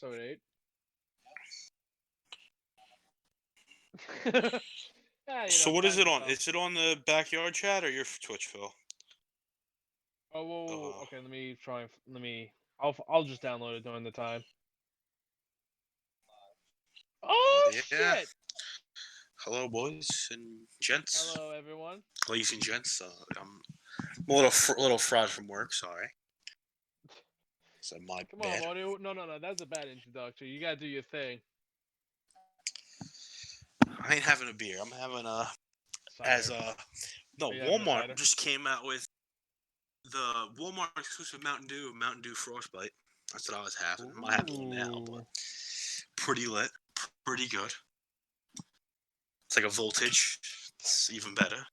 Ep.8. So what is Time it to on? tell. Is it on the backyard chat or your Twitch, Phil? Oh, whoa, Uh, okay. Let me try. Let me. I'll just download it during the time. Oh yeah. shit! Hello, boys and gents. Hello, everyone. Ladies and gents. I'm a little fried from work. Sorry. So my Come on, bad. Amodeo. No. That's a bad introduction. You gotta do your thing. I ain't having a beer. I'm having Cider. no, Are you having a Walmart cider? just came out with the Walmart exclusive Mountain Dew Frostbite. That's what I was having. I'm not having one now, but Ooh. pretty lit, pretty good. It's like a voltage. It's even better.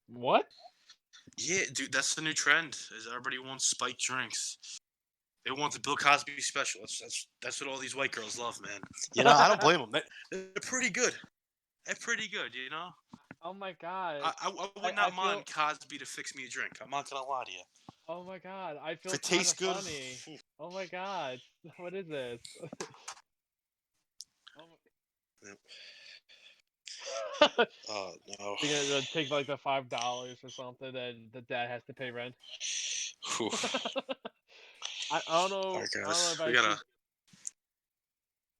What? Yeah, dude, that's the new trend. Is everybody wants spiked drinks. They want the Bill Cosby special. That's what all these white girls love, man. You know, I don't blame them. They're pretty good. They're pretty good, you know. Oh my god. I would I not feel. mind Cosby to fix me a drink. I'm not gonna lie to you. Oh my god. I If feel it kind tastes of good, funny. Oh my god. What is this? Oh my... oh no. You're gonna take like the $5 or something, and the dad has to pay rent. I don't All know. right, I don't know guys, if we I gotta. should.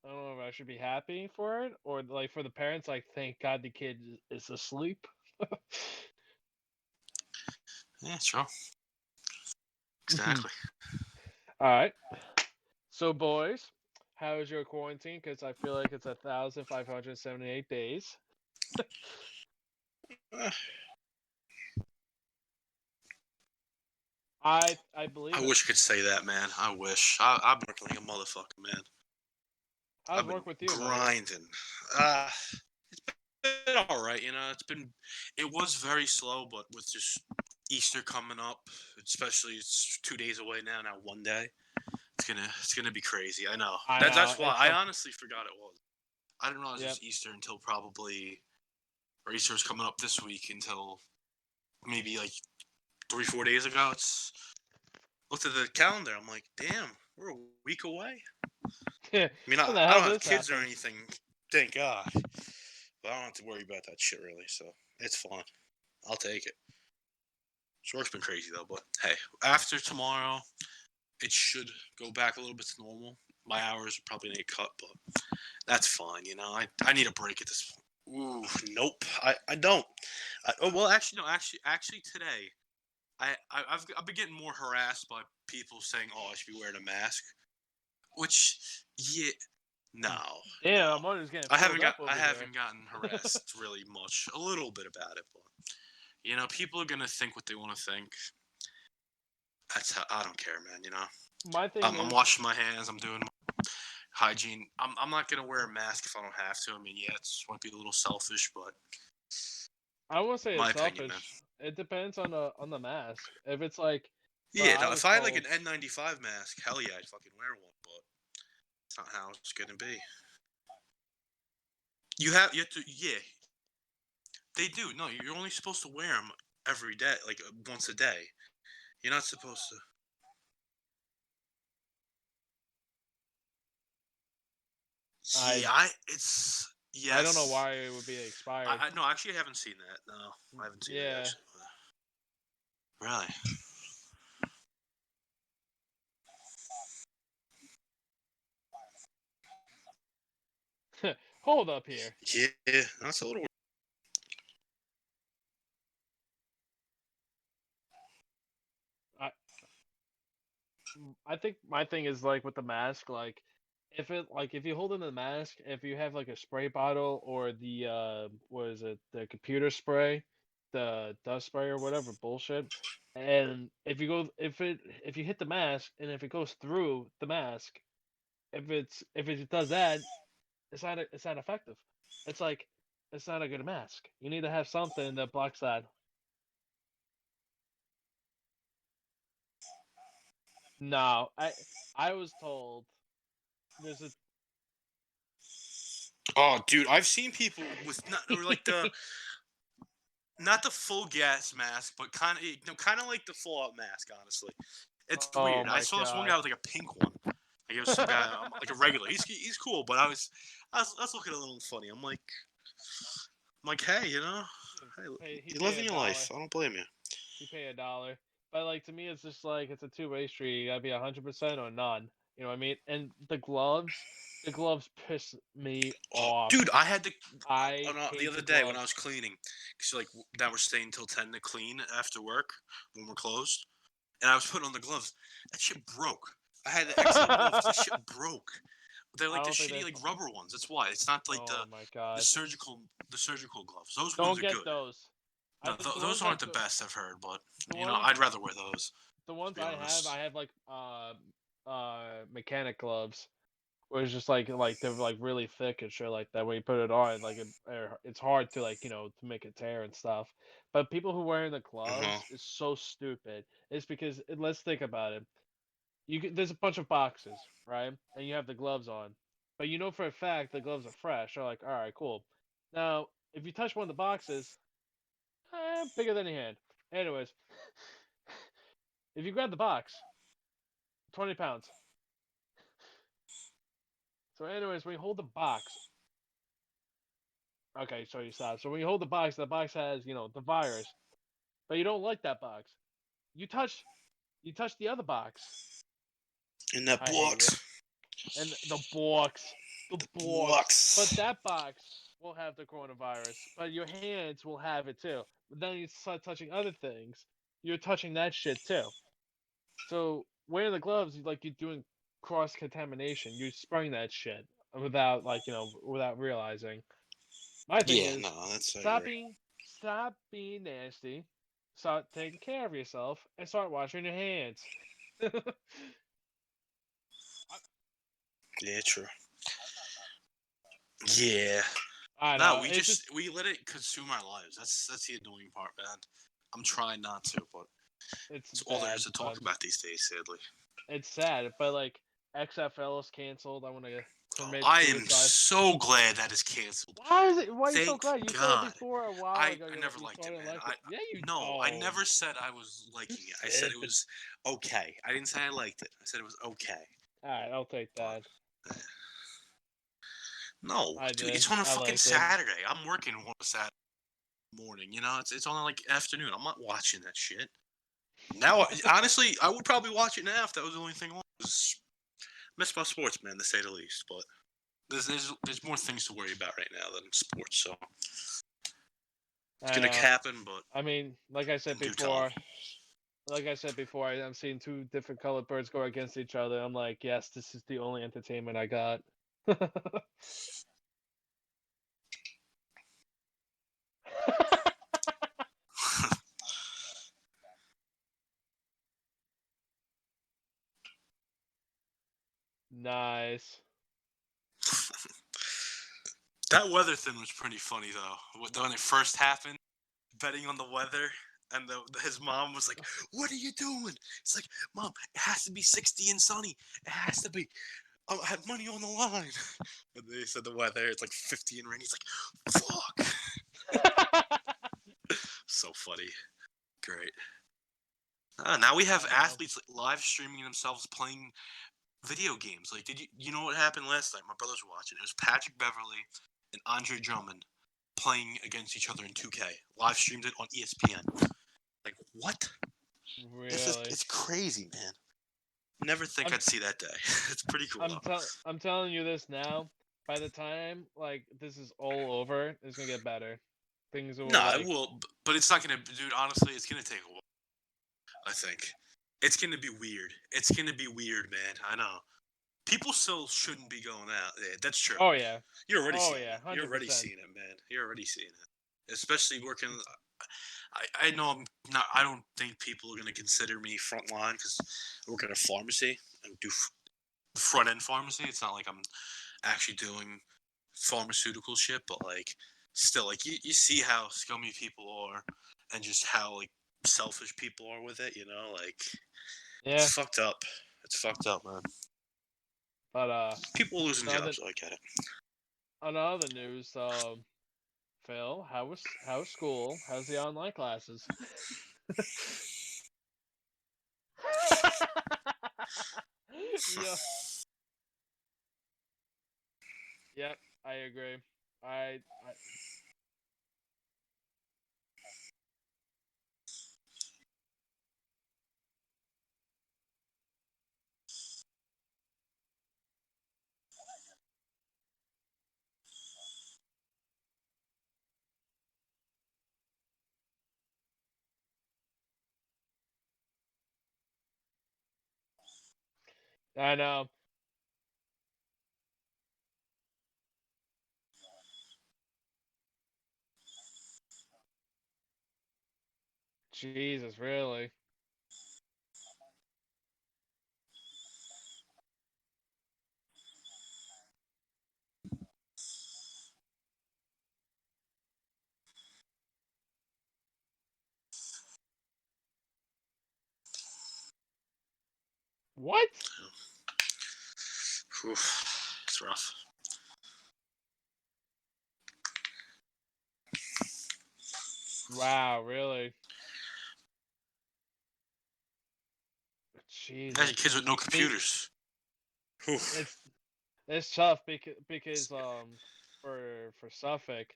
I don't know if I should be happy for it, or like for the parents, like thank God the kid is asleep. Yeah, sure. Exactly. All right. So, boys, how is your quarantine? Because I feel like it's 1,578 days. Uh, I I believe it. wish I could say that, man. I wish. I've been working like a motherfucker, man. How's I've work been with you, Amodeo? grinding. It's been all right, you know. It was very slow, but with just Easter coming up, especially it's 2 days away now. Now 1 day, it's gonna be crazy. I know. I know. That's why It's I so. honestly forgot it was. I didn't realize it Yep. was Easter until probably, or Easter was coming up this week until maybe like 3 4 days ago. It's looked at the calendar. I'm like, damn, we're a week away. I mean, When the I hell don't have this kids or happen? anything, thank God. But I don't have to worry about that shit really, so it's fun. I'll take it. Work's been crazy though, but hey, after tomorrow, it should go back a little bit to normal. My hours are probably need to cut, but that's fine. You know, I need a break at this point. Ooh, nope, I don't. Oh well, actually no, actually today, I've been getting more harassed by people saying, "Oh, I should be wearing a mask," which yeah, no, Damn, no. Amodeo's getting I filled haven't got up I over here. haven't gotten harassed really much. A little bit about it, but you know, people are gonna think what they want to think. That's how I don't care, man. You know, My thing I'm is, washing my hands. I'm doing hygiene. I'm not gonna wear a mask if I don't have to. I mean, yeah, it's might be a little selfish, but I won't say my it's opinion, man. selfish. It depends on the mask. If it's like, well, Yeah, I no, if was I had like told. an N95 mask, hell yeah, I'd fucking wear one. But it's not how it's gonna be. You have to, yeah. They do. No, you're only supposed to wear them every day, like once a day. You're not supposed to. I Yeah, it's I don't know yes. why it would be expired. No, actually, I haven't seen that. No, I haven't seen it Yeah. actually. Really? Hold up here. Yeah, that's a little. I I think my thing is like with the mask, like if you hold in the mask, if you have like a spray bottle or the what is it, the computer spray, the dust spray or whatever bullshit, and if you hit the mask and if it goes through the mask, if it does that, it's not effective. It's like it's not a good mask. You need to have something that blocks that. No, I was told there's a Oh, dude, I've seen people with not or like the not the full gas mask, but kind of like the full out mask. Honestly, It's Oh weird. I my saw this one god. guy with like a pink one. Like it was some guy, like a regular. He's cool, but I was looking a little funny. I'm like, hey, He you're pay a living your dollar. life. I don't blame you. He pay a dollar. But like to me, it's just like it's a two-way street. You gotta be 100% or none. You know what I mean? And the gloves piss me Oh, off. dude, I had to I the hate other the day when I gloves. was cleaning, because like now we're staying till 10 to clean after work when we're closed, and I was putting on the gloves. That shit broke. I had the XL gloves. That shit broke. They're I like the don't think shitty they. like rubber ones. That's why it's not like Oh my the god! surgical gloves. Those ones Don't are get good. those. No, The those ones aren't the best I've heard, but the ones I'd rather wear those. the To ones be honest. I have like mechanic gloves. Where it's just like they're like really thick and shit like that. When you put it on, like it's hard to like to make it tear and stuff. But people who wearing the Uh huh. gloves is so stupid. It's because let's think about it. There's a bunch of boxes, right? And you have the gloves on, but you know for a fact the gloves are fresh. You're like, all right, cool. Now, if you touch one of the boxes, bigger than your hand. Anyways, if you grab the box, 20 pounds. So, anyways, when you hold the box, okay, so you stop. So when you hold the box has the virus, but you don't like that box. You touch the other box. In that I hate you. box. And the box, but Box. that box will have the coronavirus, but your hands will have it too. But then you start touching other things, you're touching that shit too. So wearing the gloves, like you're doing cross contamination. You're spraying that shit without without realizing. My thing Yeah, is, no, that's I stop agree. being stop being nasty. Start taking care of yourself and start washing your hands. Yeah, true. Yeah. I No, know it's just we let it consume our lives. That's the annoying part, man. I'm trying not to, but it's it's all there is bad, to talk but about these days, sadly. it's sad. But like XFL is canceled. I want to Oh, commit I am suicide. so glad that is canceled. Why is it? Why are you so Thank glad? You said it God. before a while I ago. I never You liked it, started man. like it. Yeah, you No, I don't. never said I was You liking it. I said said. it was okay. I didn't say I liked it. I said it was okay. All right, I'll take But that. no, I dude, did. it's on a I fucking liked it. Saturday. I'm working on a Saturday morning. It's on like afternoon. I'm not watching that shit. Now, honestly, I would probably watch it now if that was the only thing on. Miss my sports, man, to say the least. But there's more things to worry about right now than sports. So it's I gonna know. happen, but I mean, in due time. like I said before, I'm seeing two different colored birds go against each other. I'm like, yes, this is the only entertainment I got. Nice. That weather thing was pretty funny though. When it first happened, betting on the weather, and his mom was like, "What are you doing?" It's like, "Mom, it has to be 60 and sunny. It has to be. I have money on the line." And they said the weather, it's like 50 and rainy. He's like, "Fuck." So funny. Great. Now we have I know. athletes like, live streaming themselves playing video games. Like, did you know what happened last night? My brothers were watching. It was Patrick Beverly and Andre Drummond playing against each other in 2K. Live streamed it on ESPN. Like, what? Really. It's crazy, man. Never think I'm I'd see that day. It's pretty cool though. I'm telling you this now. By the time like this is all over, it's gonna get better. Things will No, it like will, but it's not gonna, dude. Honestly, it's gonna take a while. I think it's gonna be weird. It's gonna be weird, man. I know. People still shouldn't be going out. Yeah, that's true. oh yeah. You're already Oh seeing yeah, it. You're already 100%. seeing it, man. You're already seeing it. Especially working. I know I'm not. I don't think people are gonna consider me frontline because I work at a pharmacy and do front end pharmacy. It's not like I'm actually doing pharmaceutical shit, but like still, like you see how scummy people are and just how like selfish people are with it. Like it's Yeah, fucked up. It's fucked up, man. but People losing another jobs. So I get it. another news. Phil, how's school? How's the online classes? Yeah. Yep. I agree. I I know. Jesus, really? What? Oof, it's rough. Wow, really? Imagine Jesus. kids with no See, computers. Oof. it's it's tough because for Suffolk,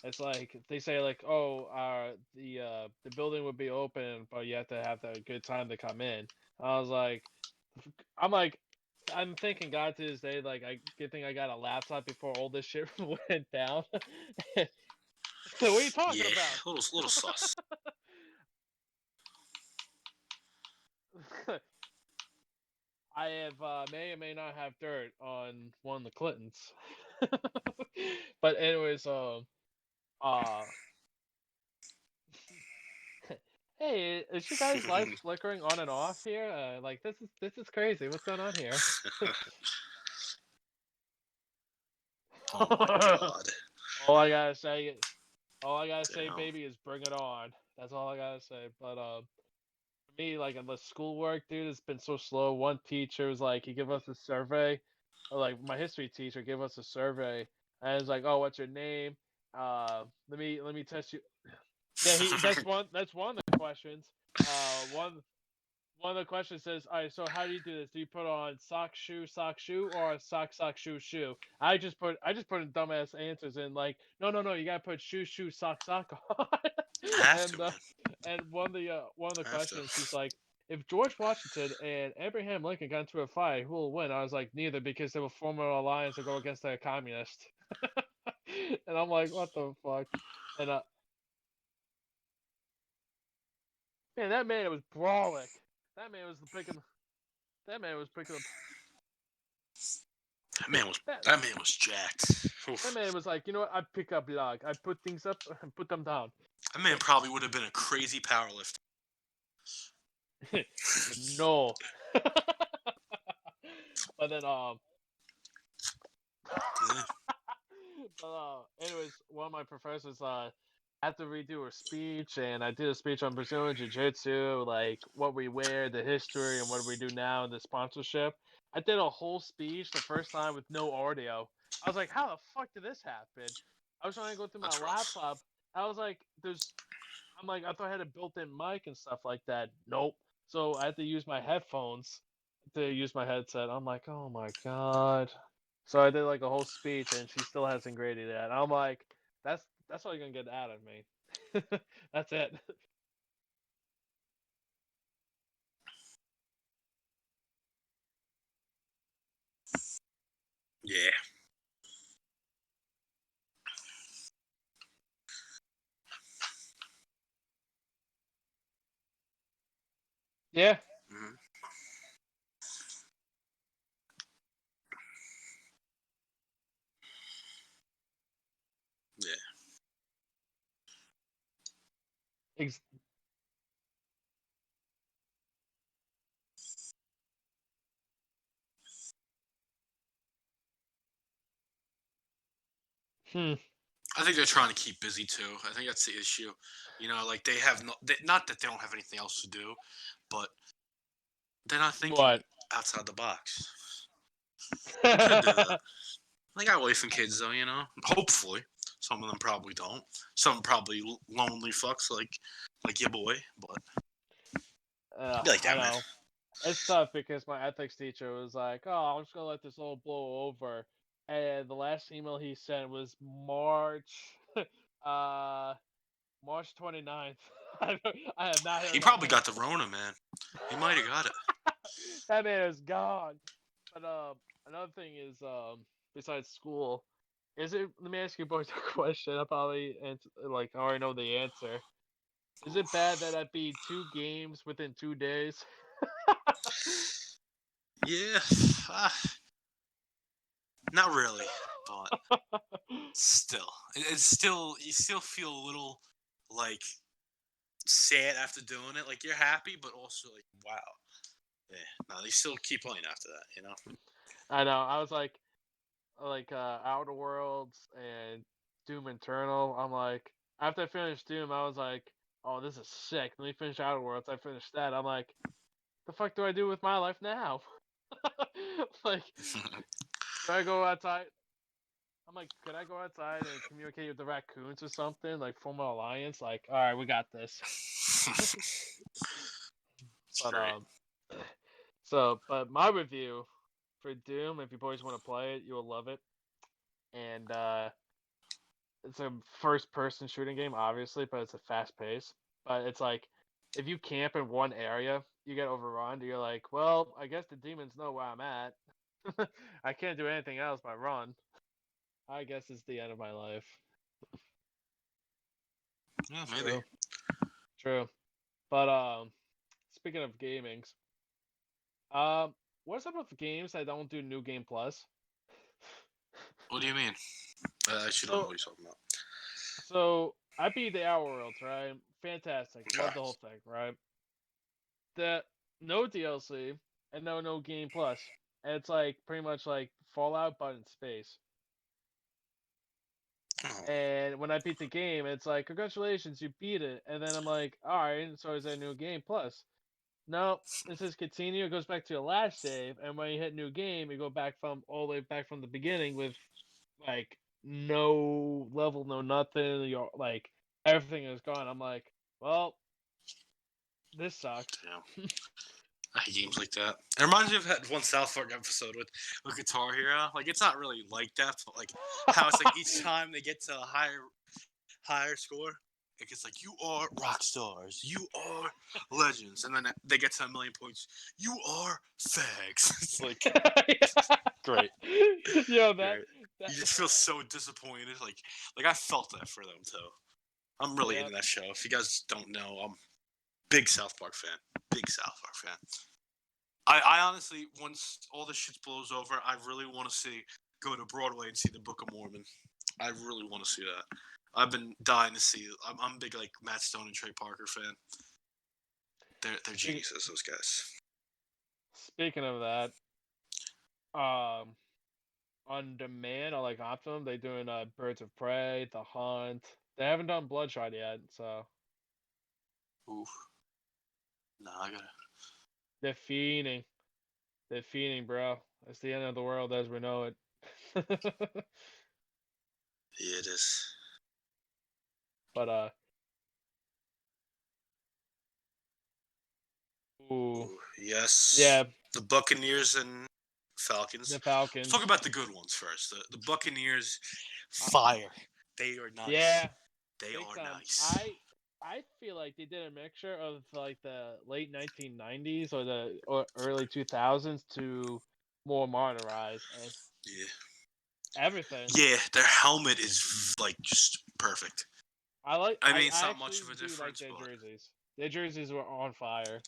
it's like they say like, oh, the building would be open, but you have to have a good time to come in. I was like, I'm like, I'm thinking God to this day, like good thing I got a laptop before all this shit went down. What are you talking Yeah, about? little sus. I have may or may not have dirt on one of the Clintons. But anyways, uh, hey, is you guys lights flickering on and off here? Like this is crazy. What's going on here? Oh my god. all I gotta say, all I gotta say, Damn. baby, is bring it on. That's all I gotta say. But for me, like in the schoolwork, dude, it's been so slow. One teacher was like, he gave us a survey, or like my history teacher gave us a survey, and it's like, oh, what's your name? Let me test you. Yeah, he that's one of the questions. One of the questions says, all right, so how do you do this? Do you put on sock, shoe, or sock, shoe, shoe? I just put in dumbass answers in like, no, you gotta put shoe, sock on. I have to, and man. and one of the I have to. questions, he's like, if George Washington and Abraham Lincoln got into a fight, who will win? I was like, neither, because they will form an alliance to go against the communists. And I'm like, what the fuck? And man, that man was brawling. That man was picking. That man was picking up. That man was That that man was jacked. that Oof. man was like, you know what? I pick up log. I put things up and put them down. That man probably would have been a crazy powerlifter. No. But then Yeah. but anyways, one of my professors had to redo a speech, and I did a speech on Brazilian Jiu-Jitsu, like what we wear, the history, and what we do now, and the sponsorship. I did a whole speech the first time with no audio. I was like, how the fuck did this happen? I was trying to go through my That's rough. laptop. I was like, I'm like, I thought I had a built-in mic and stuff like that. Nope. So I had to use my headphones to use my headset. I'm like, oh my god. So I did like a whole speech, and she still hasn't graded that. I'm like, that's all you're gonna get out of me. That's it. Yeah. Yeah. Hmm. Yeah. Ex- hmm. I think they're trying to keep busy too. I think that's the issue. You know, like they have not that they don't have anything else to do, but they're not thinking What? outside the box. They could do that. They got wife and kids though, you know. Hopefully, some of them probably don't. Some probably lonely fucks like your boy, but be like I that, man. know. It's tough because my ethics teacher was like, "Oh, I'm just gonna let this all blow over," and the last email he sent was uh, March 29th. I have not He heard from probably him. got the Rona, man. He might have got it. That man is gone. But another thing is besides school, is it? Let me ask you boys a question. I probably like I already know the answer. Is it bad that I beat 2 games within 2 days? Yeah, uh, not really, but still, it's still you still feel a little like sad after doing it. Like you're happy, but also like wow. Yeah, no, they still keep playing after that. You know. I know. I was like Outer Worlds and Doom Eternal. I'm like, after I finished Doom, I was like, oh, this is sick. Let me finish Outer Worlds. I finished that. I'm like, the fuck do I do with my life now? Like, do I go outside? I'm like, could I go outside and communicate with the raccoons or something? Like, form an alliance? Like, all right, we got this. It's But great. but my review for Doom, if you boys want to play it, you'll love it. And it's a first-person shooting game, obviously, but it's a fast pace. But it's like, if you camp in one area, you get overrun. You're like, well, I guess the demons know where I'm at. I can't do anything else but run. I guess it's the end of my life. Yeah, maybe. True, true. But speaking of gamings, um, what's up with games that don't do New Game Plus? What do you mean? I actually don't know So, what you're talking about. so I beat the Hour Worlds, right? Fantastic, Okay. love the whole thing, right? The no DLC and no Game Plus. And it's like pretty much like Fallout but in space. Oh, And when I beat the game, it's like congratulations, you beat it. And then I'm like, all right, so is there a new Game Plus? No, it says continue. It goes back to your last save, and when you hit new game, you go back from all the way back from the beginning with like no level, no nothing. You're like everything is gone. I'm like, well, this sucks. yeah. I hate games like that. It reminds me of that one South Park episode with Guitar Hero. Like it's not really like that, but like how it's like each time they get to a higher score, it gets like you are rock stars, you are legends, and then they get to 1,000,000 points. You are fags. It's like great, Yo, great. that You just feel so disappointed. Like I felt that for them too. I'm really yeah. into that show. If you guys don't know, I'm big South Park fan. Big South Park fan. I honestly, once all this shit blows over, I really want to go to Broadway and see the Book of Mormon. I really want to see that. I've been dying to see it. I'm a big like Matt Stone and Trey Parker fan. They're geniuses, those guys. Speaking of that, um, on demand or like Optimum, they're doing Birds of Prey, The Hunt. They haven't done Bloodshot yet, so Oof. Nah, I gotta. they're fiending. They're fiending, bro. It's the end of the world as we know it. Yeah, it is. But ooh, Ooh, yes. yeah, The Buccaneers and Falcons. the Let's talk Falcons. about the good ones first. The Buccaneers, fire. They are nice. Yeah, They big are time. nice. I feel like they did a mixture of like the late 1990s or the early 2000s to more modernized and Yeah. everything. Yeah, their helmet is like just perfect. I mean, it's I not much actually of a do like difference, their but jerseys. Their jerseys were on fire.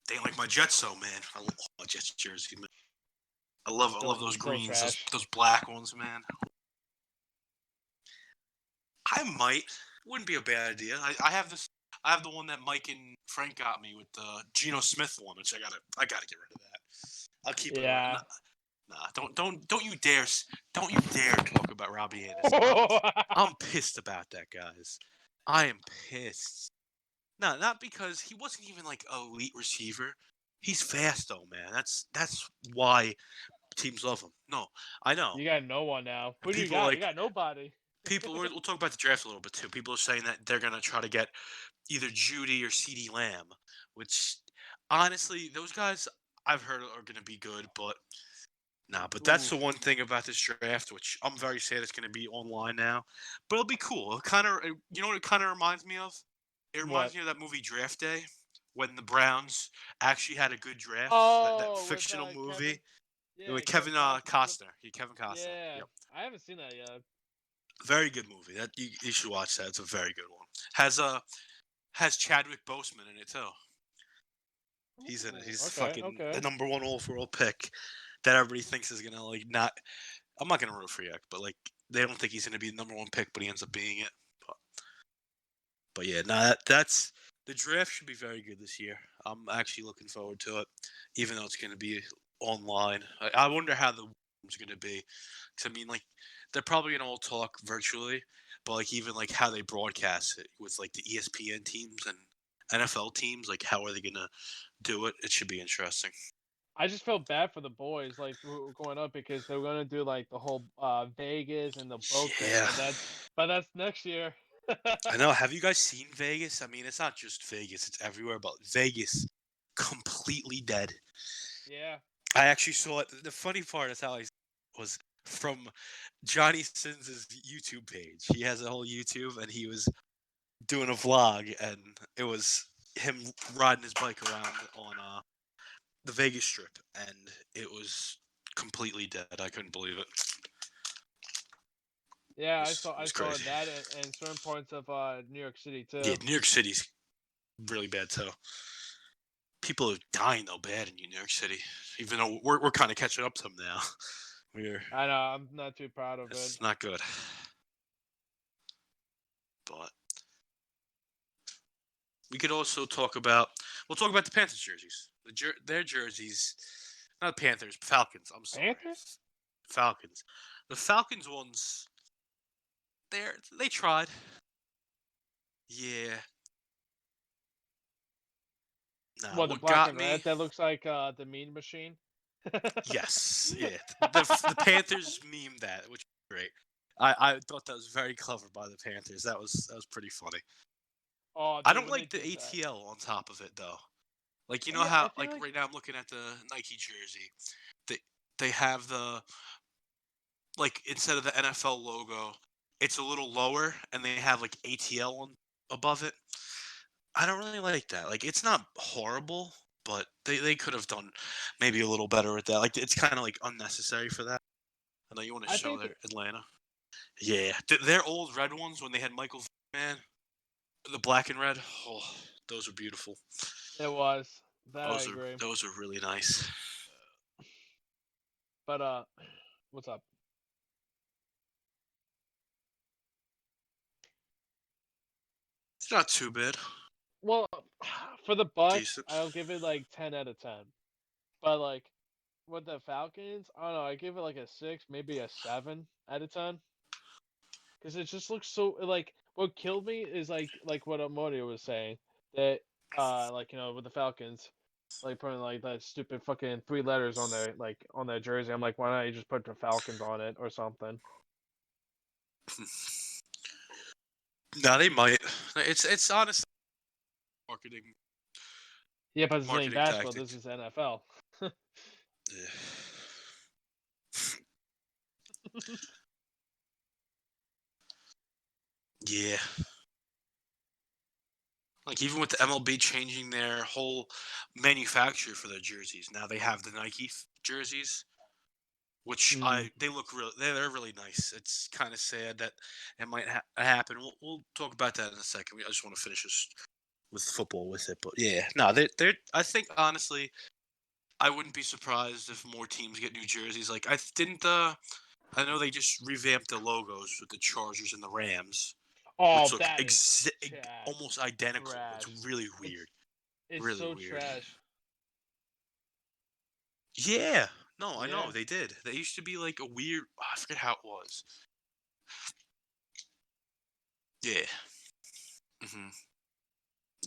they like my Jets, so man, I love my Jets jersey, man. I love those Still greens, trash. those black ones, man. I might. Wouldn't be a bad idea. I have this. I have the one that Mike and Frank got me with the Geno Smith one, which I gotta get rid of that. I'll keep it around. Yeah. Nah, don't you dare talk about Robbie Anderson. I'm pissed about that, guys. I am pissed. No, not because he wasn't even like an elite receiver. He's fast though, man. That's why teams love him. No, I know. You got no one now. And Who do you people got? You like got nobody. we'll talk about the draft a little bit too. People are saying that they're gonna try to get either Judy or CeeDee Lamb, which honestly, those guys I've heard are going to be good, but nah. But that's Ooh, the one thing about this draft, which I'm very sad it's going to be online now. But it'll be cool. It kind of, you know what it kind of reminds me of? It reminds what? me of that movie Draft Day when the Browns actually had a good draft. That Oh, with fictional movie Kevin. Yeah, with Kevin Costner. Yeah, Kevin Costner. yeah. Yep. I haven't seen that yet. Very good movie. That you should watch that. It's a very good one. Has Chadwick Boseman in it too. He's in it. Ooh, He's okay, fucking the okay. number one overall pick that everybody thinks is gonna like not. I'm not gonna root for Yak, but like they don't think he's gonna be the number one pick, but he ends up being it. But yeah, nah, that's the draft should be very good this year. I'm actually looking forward to it, even though it's gonna be online. I wonder how the room's gonna be, because I mean, like they're probably gonna all talk virtually, but like even like how they broadcast it with like the ESPN teams and NFL teams, like how are they gonna do it? It should be interesting. I just felt bad for the boys, like who were going up because they were gonna do like the whole Vegas and the boat thing, Yeah, but that's next year. I know. Have you guys seen Vegas? I mean, it's not just Vegas; it's everywhere. But Vegas, completely dead. Yeah. I actually saw it. The funny part is how I was from Johnny Sins' YouTube page. He has a whole YouTube, and he was doing a vlog, and it was him riding his bike around on the Vegas Strip, and it was completely dead. I couldn't believe it. Yeah, It I was saw crazy. that and certain parts of New York City Yeah, too. New York City's really bad too. People are dying though bad in New York City. Even though we're kind of catching up to them now. We're I know, I'm not too proud of it. It's not good. But we could also talk about we'll talk about the Panthers jerseys. Their jerseys, not Panthers, Falcons. I'm sorry, Panthers? Falcons. The Falcons ones, they tried. Yeah. Nah, What, the what black got and me? red? That looks like the Mean Machine. Yes, yeah. The Panthers meme that, which is great. I thought that was very clever by the Panthers. That was pretty funny. Oh, I dude, don't when they like the did that. ATL on top of it though. Like you know Yeah, how I feel like like right now I'm looking at the Nike jersey. They they have the like instead of the NFL logo, it's a little lower and they have like ATL on above it. I don't really like that. Like it's not horrible, but they could have done maybe a little better with that. Like it's kind of like unnecessary for that. I know you want to I show think their Atlanta. Yeah, their old red ones when they had Michael Man, the black and red. Oh, those are beautiful. it was. That I Those are agree. those are really nice. But what's up? It's not too bad. Well, for the Bucks, Decent. I'll give it like 10 out of 10. But like with the Falcons, I don't know, I give it like a 6, maybe a 7 out of 10. Because it just looks so like what killed me is like what Amodeo was saying that like with the Falcons like putting like that stupid fucking 3 letters on their on their jersey. I'm like, why not you just put the Falcons on it or something? No, they might. It's honestly marketing Yeah, but this ain't marketing basketball. tactic. This is NFL. Yeah. Yeah. Like even with the MLB changing their whole manufacturer for their jerseys, now they have the Nike jerseys, which Mm. they look real. They're really nice. It's kind of sad that it might happen. We'll talk about that in a second. I just want to finish this with football with it, but yeah, no, they're. I think honestly, I wouldn't be surprised if more teams get new jerseys. Like I didn't. I know they just revamped the logos with the Chargers and the Rams, Oh, which look that is almost identical. It's trash. really It's weird. it's Really so weird. trash. Yeah. No, I know Yeah. they did. They used to be like a weird. I forget how it was. Yeah. hmm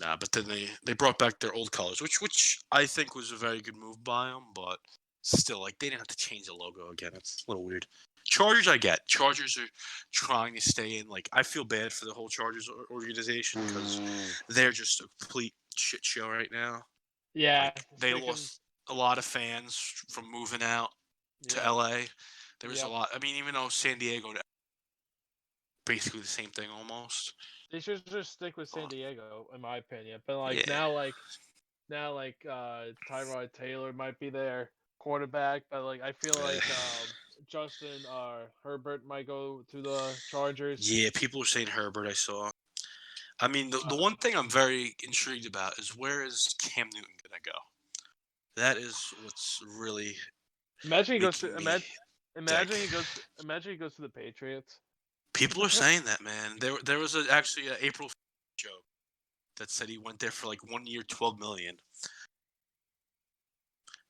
Nah, but then they brought back their old colors, which I think was a very good move by them. But still, like they didn't have to change the logo again. It's a little weird. Chargers, I get. Chargers are trying to stay in. Like I feel bad for the whole Chargers organization because they're just a complete shit show right now. Yeah, Like they sticking. lost a lot of fans from moving out to Yep. LA. There was a Yep. lot. I mean, even though San Diego, basically the same thing almost. They should just stick with San But, Diego, in my opinion. But yeah, now, Tyrod Taylor might be their quarterback, but I feel eh, like Justin Herbert might go to the Chargers. yeah. People are saying Herbert. I saw. I mean, the Uh, one thing I'm very intrigued about is where is Cam Newton gonna go? That is what's really imagine he goes to making me imagine, think. imagine he goes to the Patriots. People are saying that, man. There was actually an April joke that said he went there for like 1 year, 12 million.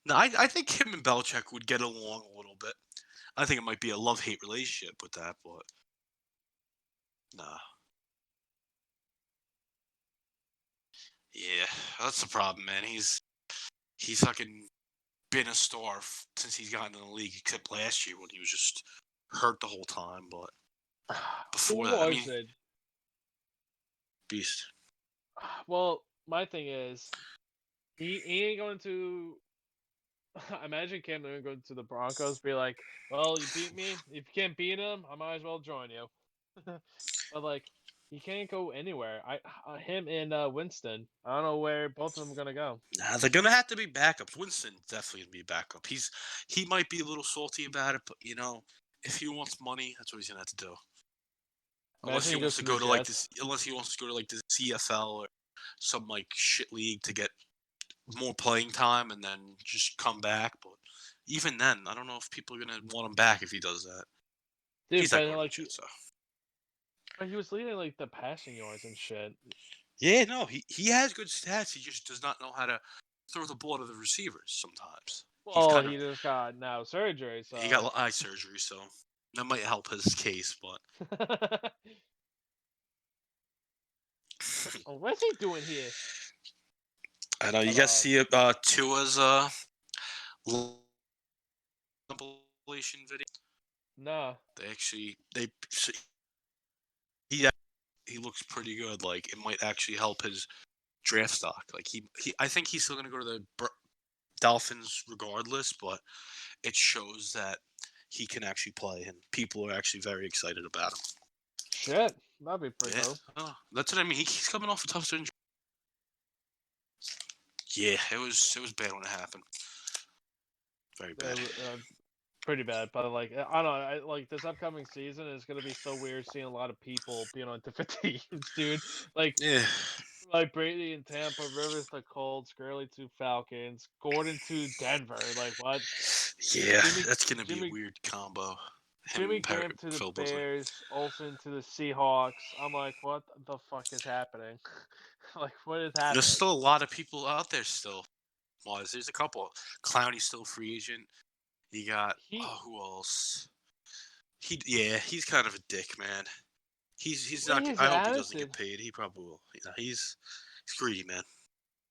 No, I think him and Belichick would get along a little bit. I think it might be a love hate relationship with that, but nah. Yeah, that's the problem, man. He's fucking been a star since he's gotten in the league, except last year when he was just hurt the whole time. But Who before that, I mean, was it? beast. Well, my thing is he ain't going to. Imagine Cam Newton going to the Broncos, be like, "Well, you beat me. If you can't beat him, I might as well join you." But he can't go anywhere. Him and Winston. I don't know where both of them are gonna go. Nah, they're gonna have to be backups. Winston definitely gonna be a backup. He might be a little salty about it, but if he wants money, that's what he's gonna have to do. Unless Imagine he he wants goes to to the go to like Jets. this, unless he wants to go to like the CFL or some like shit league to get more playing time and then just come back. But even then, I don't know if people are gonna want him back if he does that. Dude, He's not but going to the Jets, so. he was leading the passing yards and shit. Yeah, no, he has good stats. He just does not know how to throw the ball to the receivers sometimes. He's Well, kind of he just got now surgery, he so got eye surgery, so that might help his case. But oh, what's he doing here? I know you But guys see Tua's compilation video. nah, They he looks pretty good. Like it might actually help his draft stock. Like he I think he's still gonna go to the Dolphins regardless, but it shows that he can actually play, and people are actually very excited about him. shit, that'd be pretty Yeah, cool. that's what I mean. He's coming off a tough injury. Yeah, it was bad when it happened. Very bad. Pretty bad, but I don't know. This upcoming season is gonna be so weird seeing a lot of people being on different teams, dude. Like Yeah, like Brady in Tampa, Rivers to Colts, Gurley to Falcons, Gordon to Denver. Like what? yeah, Jimmy that's gonna be a Jimmy weird combo. Him Jimmy and Graham to the Phil Buzzer. Bears, Olsen to the Seahawks. I'm like, what the fuck is happening? What is There's happening? still a lot of people out there still. There's a couple. Clowney's still free agent. You got He who else? He's kind of a dick, man. He's Look at not. his I hope he doesn't get attitude. paid. He probably will. He's greedy, man.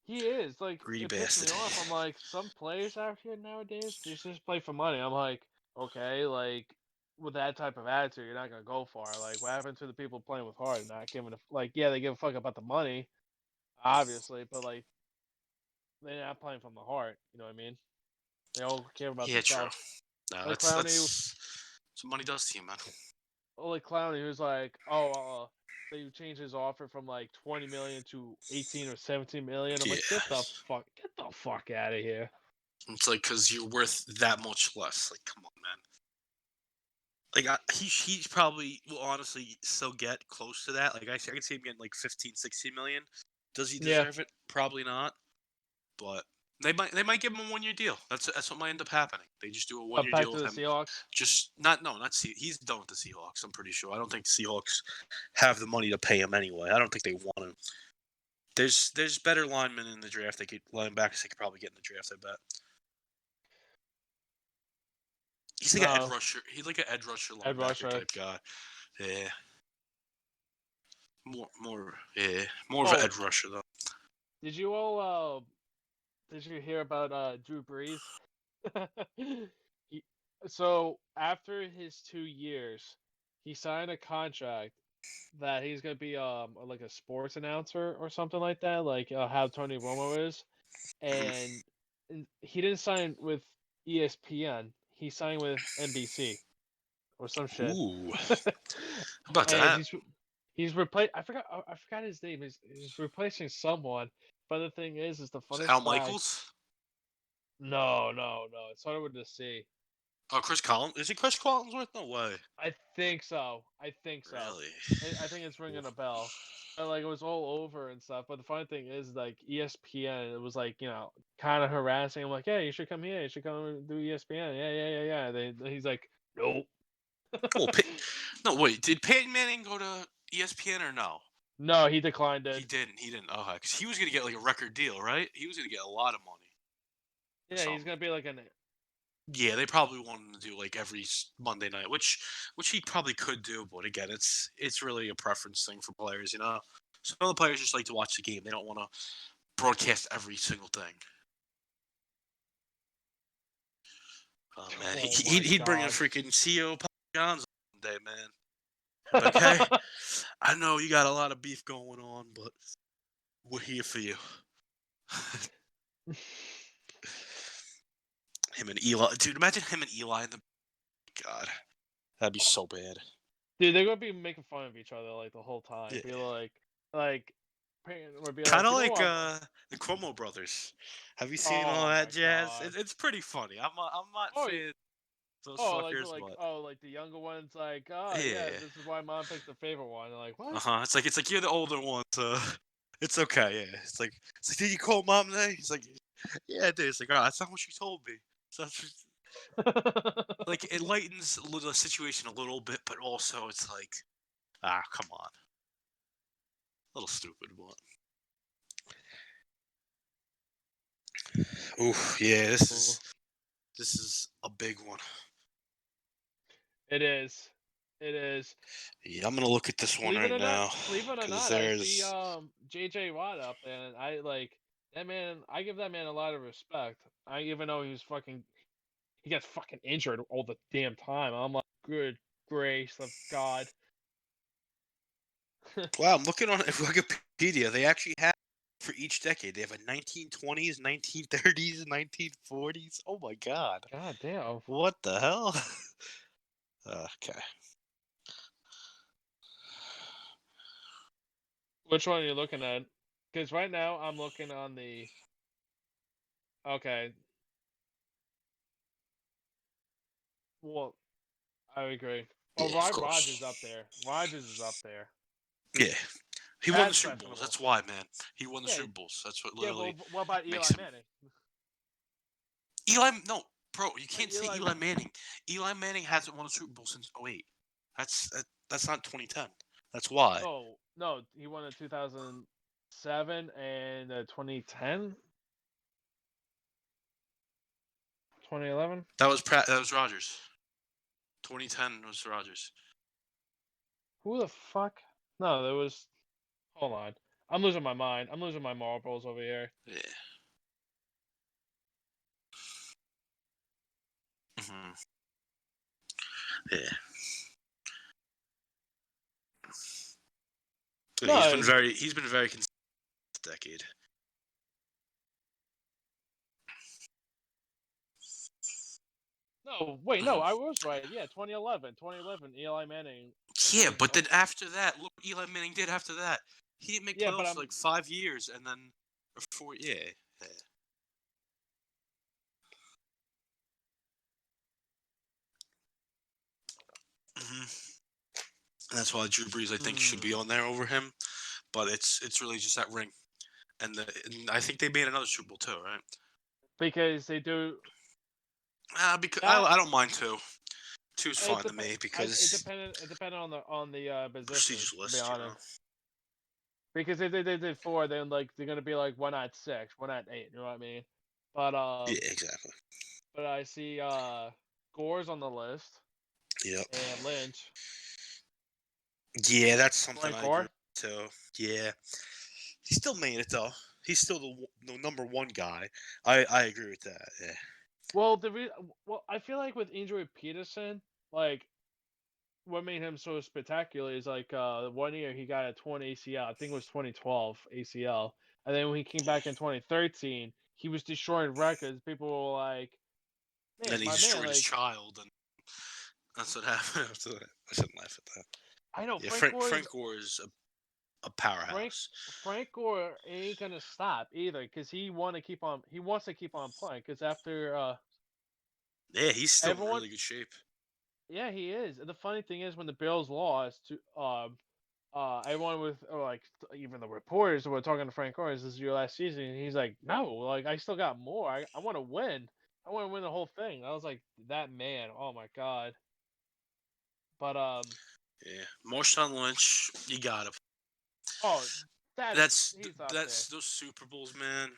He is Greedy it pisses me bastard. off. I'm like, some players out here nowadays they just play for money. I'm like, okay, with that type of attitude, you're not gonna go far. Like, what happened to the people playing with heart and not giving a yeah, they give a fuck about the money, obviously, but they're not playing from the heart. You know what I mean? They all care about Yeah, true. themselves. No, Like that's Clowney, that's what money does to you, man. like Clowney, who's like, oh, they changed his offer from 20 million to 18 or 17 million. I'm Yeah, like, get the fuck out of here. it's like because you're worth that much less. Like, come on, man. Like he probably will honestly still get close to that. Like I can see him getting like 15, 16 million. Does he Yeah, deserve it? Probably not. But they might give him a 1 year deal. That's what might end up happening. They just do a 1 year back deal to with the him. Seahawks. Just not see. He's done with the Seahawks. I'm pretty sure. I don't think the Seahawks have the money to pay him anyway. I don't think they want him. There's better linemen in the draft. Linebackers they could probably get in the draft. I bet. He's like an edge No, rusher. He's like an edge rusher Ed linebacker Rusher. type guy. Yeah. More of an Oh, edge rusher though. did you all did you hear about Drew Brees? he, so after his 2 years, he signed a contract that he's gonna be like a sports announcer or something like that, like how Tony Romo is. and he didn't sign with ESPN. He signed with NBC or some shit. Ooh, how about And that? he's replaced. I forgot his name. He's replacing someone. But the thing is the Is it funnest Al fact. Michaels? No. It started with a C. Oh, Chris Collins. Is it Chris Collinsworth? No way. I think so. Really? I think it's ringing a bell. But like it was all over and stuff. But the funny thing is like ESPN, it was like kind of harassing him. Like, hey, you should come here. You should come and do ESPN. Yeah. He's like, nope. Well, no, wait. Did Peyton Manning go to ESPN or no? No, he declined it. He didn't. He didn't. Oh, because he was gonna get like a record deal, right? He was gonna get a lot of money. Yeah, he's gonna be like an. Yeah, they probably want him to do like every Monday night, which he probably could do. But again, it's really a preference thing for players, you know. Some of the players just like to watch the game; they don't want to broadcast every single thing. Oh man, he'd bring a freaking CEO Johns one day, man. Okay, I know you got a lot of beef going on, but we're here for you. Him and Eli, dude. Imagine him and Eli in the. God, that'd be so bad. Dude, they're gonna be making fun of each other like the whole time. Yeah. Be like, Kind of like the Cuomo brothers. Have you seen all that jazz? It's pretty funny. I'm not saying those fuckers, but like the younger ones, like, oh yeah, this is why mom picked the favorite one. They're like, what? It's like you're the older one, so it's okay. Yeah, it's like did you call mom today? He's like, yeah, I did. It's like, oh, that's not what she told me. So like it lightens the situation a little bit, but also it's like, come on, a little stupid, but. Ooh, yeah, this is a big one. It is. Yeah, I'm gonna look at this one right now. Believe it or not, I see JJ Watt up there, and I like that man. I give that man a lot of respect. I even though he gets fucking injured all the damn time. I'm like, good grace of God. Wow, I'm looking on Wikipedia. They actually have for each decade. They have a 1920s, 1930s, 1940s. Oh my God. God damn. What the hell? Okay. Which one are you looking at? Because right now I'm looking on the. Okay. Well, I agree. Well, Yeah, of course. Rogers is up there. Rogers is up there. Yeah. He won the Super Bowls. That's why, man. He won the Super Bowls. That's what literally. Yeah, what about Eli Manning? No, bro, you can't say Eli Manning. Eli Manning hasn't won a Super Bowl since 2008. That's not 2010. That's why. No, he won in 2007 and 2010. 2011. That was Rodgers. 2010 was Rodgers. Who the fuck? No, there was. Hold on. I'm losing my mind. I'm losing my marbles over here. Yeah. Mm-hmm. Yeah. No, he's been very consistent this decade. No, wait, no, I was right. Yeah, 2011, Eli Manning. Yeah, but then after that, look what Eli Manning did after that. He didn't make playoffs for like 5 years, and then or 4. Yeah. Mm-hmm. And that's why Drew Brees, I think, should be on there over him. But it's really just that ring, and I think they made another Super Bowl too, right? Because they do. Because I don't mind two. Two's fine to me because it depended on the position. Proceduralist, to be honest. Because if they did 4, then like they're gonna be like 1 at 6, 1 at 8. You know what I mean? But yeah, exactly. But I see Gore's on the list. Yep. And Lynch. Yeah, that's something I agree with too. Yeah, he still made it though. He's still the number 1 guy. I agree with that. Yeah. Well, I feel like with Andrew Peterson, like what made him so spectacular is like 1 year he got a torn ACL. I think it was 2012 ACL. And then when he came back in 2013, he was destroying records. People were like, And then "Man, he my man, destroyed his like child, and that's what happened after that. I shouldn't laugh at that. I know Yeah, Frank Gore is Frank Gore is a Frank powerhouse. Frank Gore ain't gonna stop either because he wants to keep on playing because after Yeah, he's still in everyone really good shape. yeah he is. And the funny thing is when the Bills lost to everyone with even the reporters were talking to Frank Gore, this is your last season, and he's like, no, like I still got more. I want to win. I want to win the whole thing. I was like, that man, oh my god. But Yeah, Marshawn Lynch, you got him. oh, That's he's up there. that's those Super Bowls, man.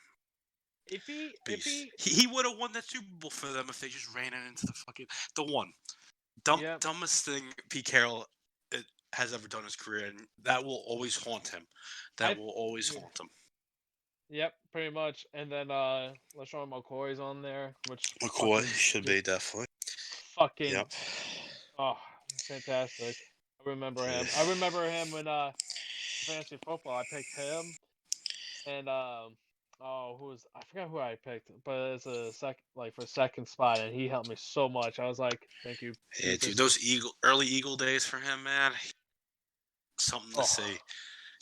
If Beast. he He would have won that Super Bowl for them if they just ran it into the one Yep. dumbest thing Pete Carroll has ever done in his career, and that will always haunt him. That I will always yeah, haunt him. yep, pretty much. And then LaShawn McCoy's on there, which McCoy fucking should just be definitely. fucking Yep. oh fantastic. I remember Yeah. him. I remember him when fantasy football I picked him and oh who was I forgot who I picked, but it's a for second spot and he helped me so much. I was like, thank you, Yeah, dude. Jesus. Those early Eagle days for him, man. Something to Oh see.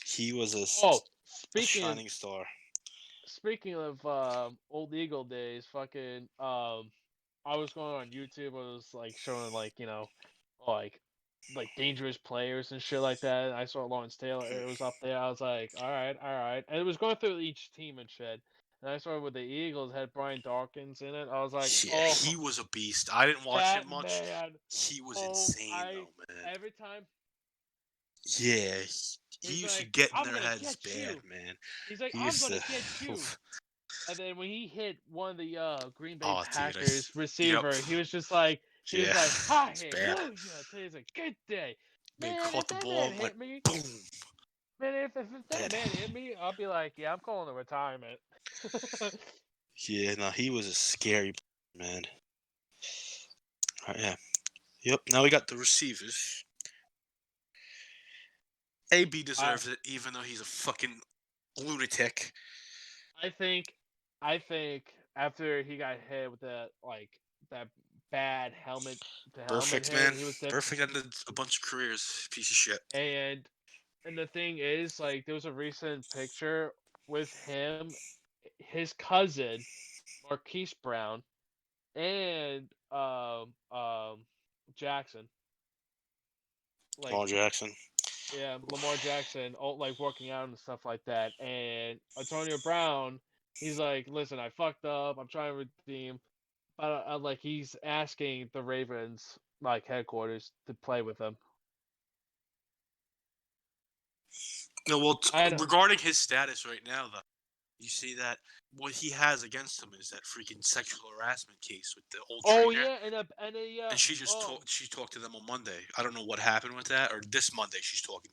He was oh a shining star. speaking of old Eagle days, fucking I was going on YouTube. I was like showing like like dangerous players and shit like that. And I saw Lawrence Taylor. It was up there. I was like, all right, and it was going through each team and shit. And I saw with the Eagles had Brian Dawkins in it. I was like, Yeah, oh, he was a beast. I didn't watch that him much. man. He was Oh, insane, I though, man. every time Yeah, he he's used to like, get in I'm their gonna heads get bad, you. man. He's like, He I'm used gonna to. get you. Oof. And then when he hit one of the Green Bay Oh, dude. Packers Yep. receiver, he was Yeah. like, It's bad. hallelujah, today's a good day. Man Man, if caught the that ball man and went hit me, boom. man, if that Dead. man hit me, I'll be like, yeah, I'm calling a retirement. Yeah, no, he was a scary man. Yeah. Yep. Now we got the receivers. AB I deserves it, even though he's a fucking lunatic. I think I think after he got hit with that bad helmet to helmet Perfect, hit, man. he was different. Perfect ended a bunch of careers. Piece of shit. And the thing is, like, there was a recent picture with him, his cousin, Marquise Brown, and Jackson. Like, Paul Jackson. yeah, Lamar Jackson, all like working out and stuff like that. And Antonio Brown, he's like, listen, I fucked up. I'm trying to redeem, but like he's asking the Ravens like headquarters to play with him. No, well, I know. regarding his status right now, though, you see that what he has against him is that freaking sexual harassment case with the old Oh trainer. yeah, and And she just she talked to them on Monday. I don't know what happened with that, or this Monday she's talking.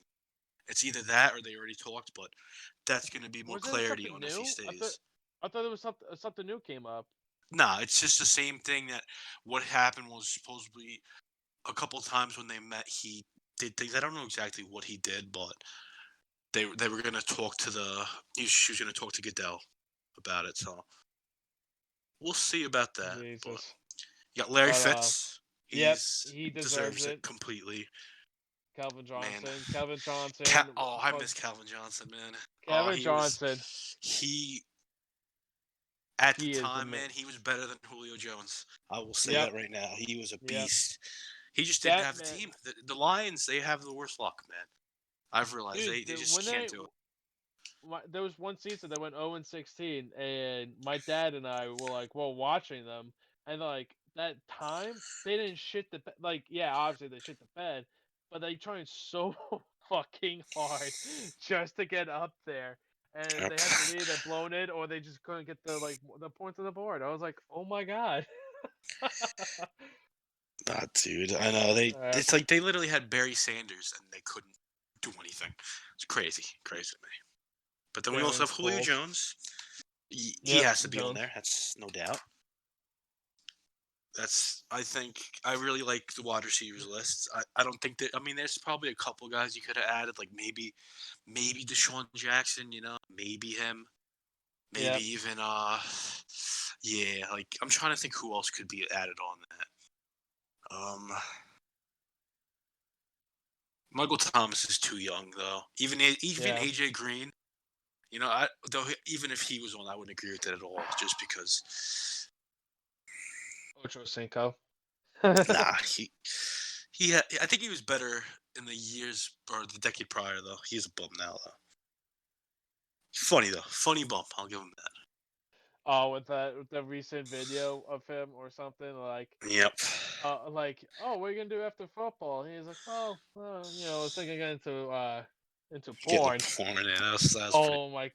It's either that or they already talked, but that's going to be more was it clarity something on if he new? stays. I thought it was something new came up. Nah, it's just the same thing that what happened was supposedly a couple times when they met, he did things. I don't know exactly what he did, but they were going to talk to she was going to talk to Goodell about it. So we'll see about that. But Jesus. you got Larry But Fitz. yep, He's he deserves deserves it it. completely. Calvin Man, Johnson. Calvin Johnson. I miss Calvin Johnson, man. Oh, Kevin Johnson. he at the He is the time, man. man, he was better than Julio Jones. I will say Yep. that right now. He was a Yep. beast. He just didn't That have a man. team. The Lions, they have the worst luck, man. I've realized Dude, they just when can't do it. there was one season that went 0-16, and my dad and I were like, well, watching them, and like that time they didn't shit the like, yeah, obviously they shit the bed, but they tried so fucking hard just to get up there, and Yep. they had to lead, they blown it, or they just couldn't get the points on the board. I was like, oh my god. Nah, dude. I know it's like they literally had Barry Sanders and they couldn't do anything. It's crazy, crazy to me. But then we also Darren have Julio Sproles. Jones. He Yep, has to be on Jones. there. That's no doubt. I think I really like the wide receivers list. I don't think that. I mean, there's probably a couple guys you could have added, like maybe Deshaun Jackson. Maybe him. Maybe even yeah, like I'm trying to think who else could be added on that. Michael Thomas is too young though. Even Yeah. AJ Green, even if he was on, I wouldn't agree with it at all. Just because, Ocho Cinco. nah, I think he was better in the years or the decade prior though. He's a bum now though. Funny though, funny bump. I'll give him that. Oh, with the recent video of him or something Yep. oh, what are you gonna do after football? He's like, well, I was thinking of getting into Get the porn. porn. Yeah, that's pretty. Oh my!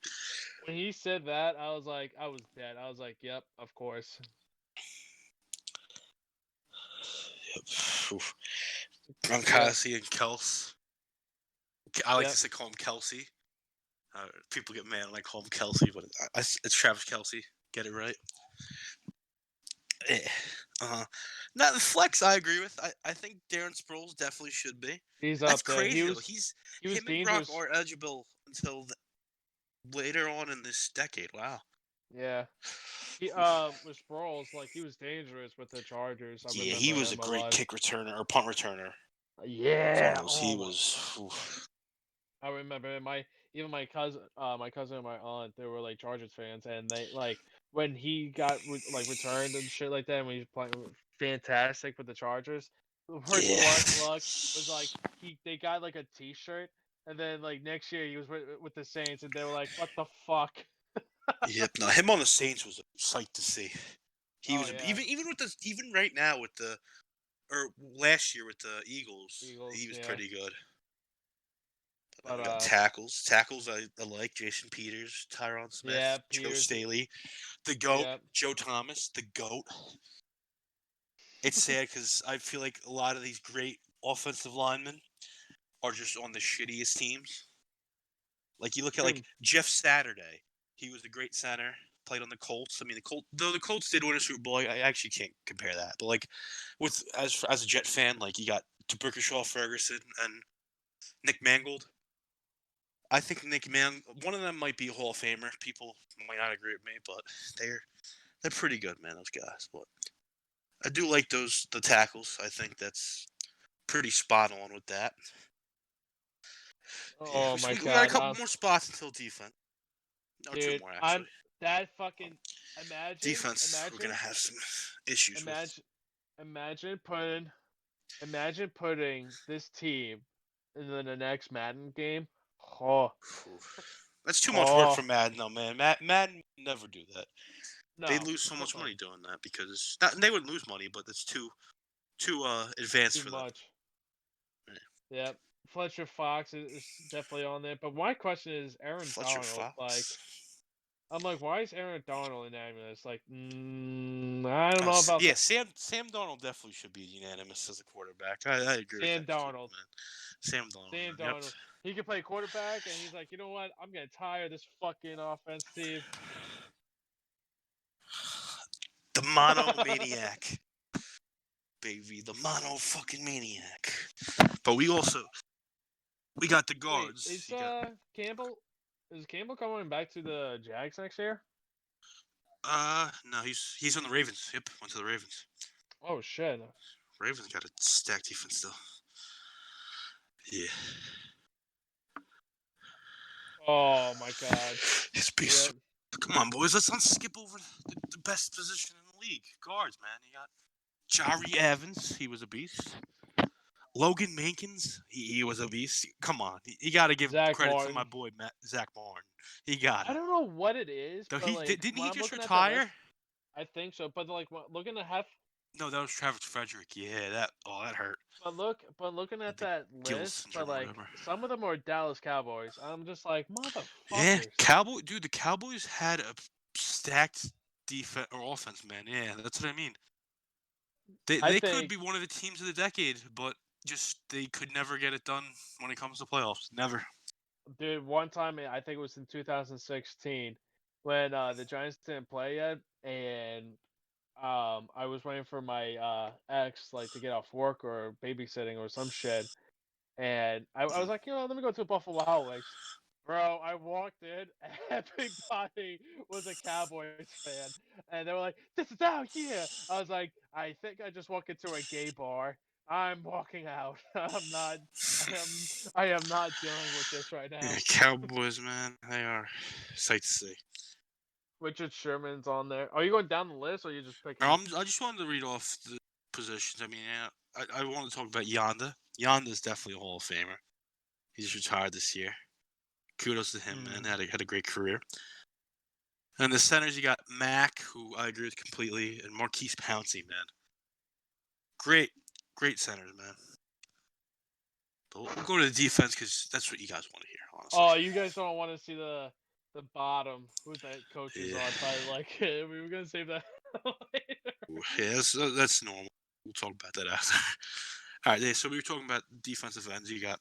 When he said that, I was like, I was dead. I was like, yep, of course. Yep. Oof. I'm Yep, Cassie and Kels. I like to yep. say call him Kelsey. People get mad when I call him Kelsey, but it's Travis Kelsey. Get it right. Now the flex, I agree with. I think Darren Sproles definitely should be. He's That's up there. crazy though. He's He was him and Gronk dangerous. aren't eligible until later on in this decade. Wow. Yeah. He with Sproles, he was dangerous with the Chargers. I Yeah, he remember was a him a great lot. kick returner or punt returner. Yeah. Finals. He Oh my. was. Oof. I remember my cousin and my aunt, they were Chargers fans, and they when he got returned and shit like that, when he was playing fantastic with the Chargers. The worst Yeah. luck was they got a T-shirt, and then next year he was with the Saints, and they were like, "What the fuck?" Yep. No, him on the Saints was a sight to see. He Oh was yeah, even right now with the or last year with the Eagles, Eagles, he was yeah, pretty good. Then but we got tackles. Tackles I like Jason Peters, Tyron yeah, Smith, Joe Peters, Staley, the GOAT, yeah. Joe Thomas, the GOAT. It's sad because I feel like a lot of these great offensive linemen are just on the shittiest teams. Like you look at Pretty- Jeff Saturday, he was a great center. Played on the Colts. I mean, the Colts did win a Super Bowl. I actually can't compare that. But with as a Jet fan, you got Shaw Ferguson and Nick Mangold. I think one of them might be a Hall of Famer. People might not agree with me, but they're pretty good, man. Those guys. But I do like the tackles. I think that's pretty spot on with that. Yeah, oh my we got a god, couple more spots until defense. No, two dude, more actually. that fucking Defense, we're gonna have some issues with. imagine imagine putting imagine putting this team in the next Madden game. Oh, That's too much work oh for Madden, though, man. Madden would never do that. They'd no, lose so fuck much no, money doing that because they wouldn't lose money, but it's too advanced too for them. much. Yep, Fletcher Fox is definitely on there. But my question is Aaron Fletcher Donald. Fox. I'm why is Aaron Donald unanimous? I don't know about Yeah, that. Sam Darnold definitely should be unanimous as a quarterback. I agree with Sam that too, Donald. man. Sam Darnold, Sam man. Yep. Donald. He can play quarterback, and he's like, you know what? I'm getting tired of this fucking offense, Steve. The monomaniac, baby. The mono fucking maniac. But we got the Wait, guards. is You got Campbell? Is Campbell coming back to the Jags next year? no, he's on the Ravens. Yep, went to the Ravens. Oh shit! Ravens got a stacked defense still. Yeah. Oh my god. It's beast. Yep. Come on, boys. Let's not skip over the best position in the league. Guards, man. You got Jari Evans. He was a beast. Logan Mankins. He was a beast. Come on. You got to give Zach credit to my Martin. boy, Zach Martin. He got I it. don't know what it is, Though but didn't when he I'm just looking at that list, retire? I think so. But looking at half, No, that was Travis Frederick. Yeah, that hurt. but looking at The that Gills list, but syndrome or whatever. some of them are Dallas Cowboys. I'm just like Yeah, motherfuckers. Dude, the Cowboys had a stacked defense or offense, man. Yeah, that's what I mean. I They could think, be one of the teams of the decade, but just they could never get it done when it comes to playoffs. Never. dude, one time I think it was in 2016 when the Giants didn't play yet, and I was waiting for my ex to get off work or babysitting or some shit, and I was like, let me go to Buffalo Wild Wings. Bro, I walked in, everybody was a Cowboys fan, and they were like, "This is out here." I was like, "I think I just walked into a gay bar. I'm walking out. I'm not. I am. I am not dealing with this right Yeah, now." Cowboys, man, they are sight to see. Richard Sherman's on there. Are you going down the list, or are you just Now, picking? I just wanted to read off the positions. I mean, yeah, I want to talk about Yonda. Yonda's definitely a Hall of Famer. He just retired this year. Kudos to him, man. Hmm. Had a great career. And the centers, you got Mack, who I agree with completely, and Marquise Pouncey, man. Great, great centers, man. But we'll go to the defense because that's what you guys want to hear, honestly. Oh, you guys don't want to see the bottom who the coaches Yeah, are, but like we were gonna save that later. yeah, that's normal. We'll talk about that after. All right, yeah, so we were talking about defensive ends. You got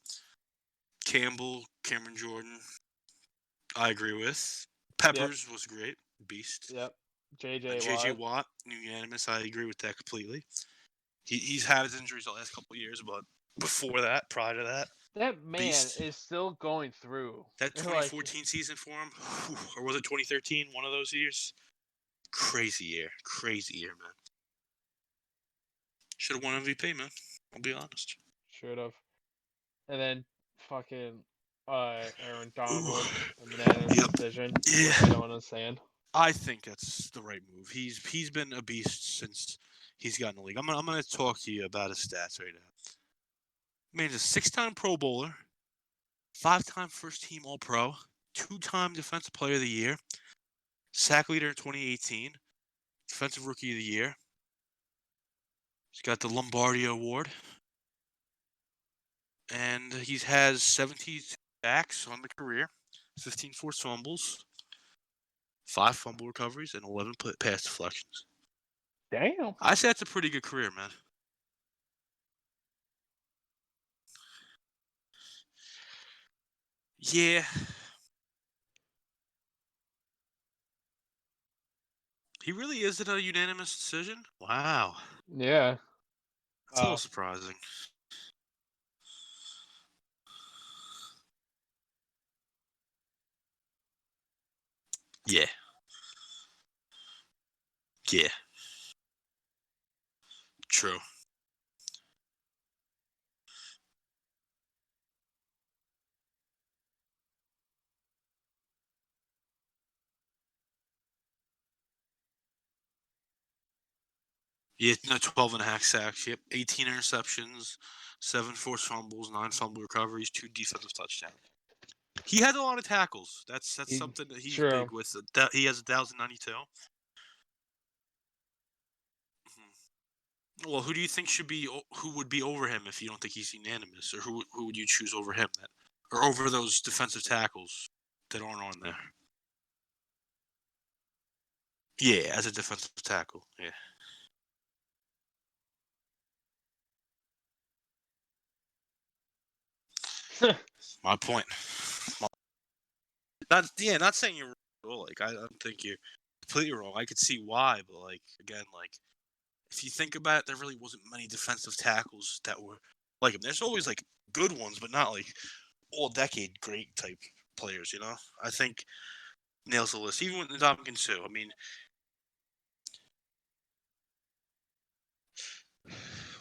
Campbell, Cameron Jordan. I agree with. Yep. Peppers was great, beast. Yep. JJ J.J. Watt. Watt, unanimous. I agree with that completely. He's had his injuries the last couple of years, but before that, prior to that, That man beast. is still going through. That Like, 2014 season for him, or was it 2013? One of those years. Crazy year, man. Should have won MVP, man. I'll be honest. should have. And then fucking Aaron Ooh, Donald, a unanimous yep, decision, which I yeah. don't understand. I think that's the right move. He's been a beast since he's gotten in the league. I'm gonna talk to you about his stats right now. Man, he's a 6-time Pro Bowler, 5-time first team All Pro, 2-time Defensive Player of the Year, sack leader in 2018, Defensive Rookie of the Year. He's got the Lombardi Award, and he has 17 sacks on the career, 15 forced fumbles, 5 fumble recoveries, and 11 pass deflections. Damn. I say that's a pretty good career, man. Yeah. He really is it a unanimous decision? Wow. Yeah. That's a little surprising. Yeah. Yeah. True. Yeah, no, 12 and a half sacks. Yep. 18 interceptions, 7 forced fumbles, 9 fumble recoveries, 2 defensive touchdowns. He has a lot of tackles. That's something that he's True. big with. He has 1,092. Well, who do you think who would be over him if you don't think he's unanimous, or who would you choose over him then, or over those defensive tackles that aren't on there? Yeah, as a defensive tackle. Yeah. My point. Not saying you're wrong. Like I don't think you're completely wrong. I could see why, but like again, like if you think about it, there really wasn't many defensive tackles that were like him. There's always like good ones, but not like all decade great type players. You know, I think nails the list. Even with the Domkins too. I mean,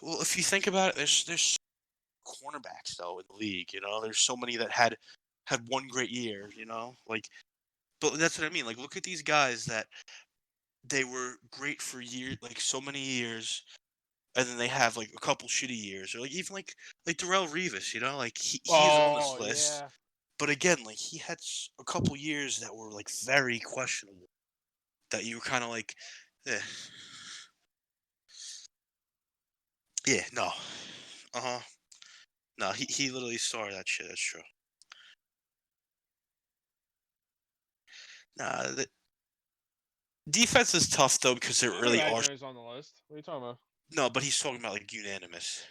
well, if you think about it, there's cornerbacks though in the league. You know, there's so many that had one great year. You know, like, but that's what I mean. Like, look at these guys that they were great for years, like so many years, and then they have like a couple shitty years, or like even like Darrell Revis. You know, like he is on this Oh list, yeah. but again, like he had a couple years that were like very questionable. That you were kind of like, eh. Yeah, no, uh-huh. No, he literally started that shit. That's true. Nah, the defense is tough though because there Bobby really are. Wagner is on the list. What are you talking about? No, but he's talking about like unanimous.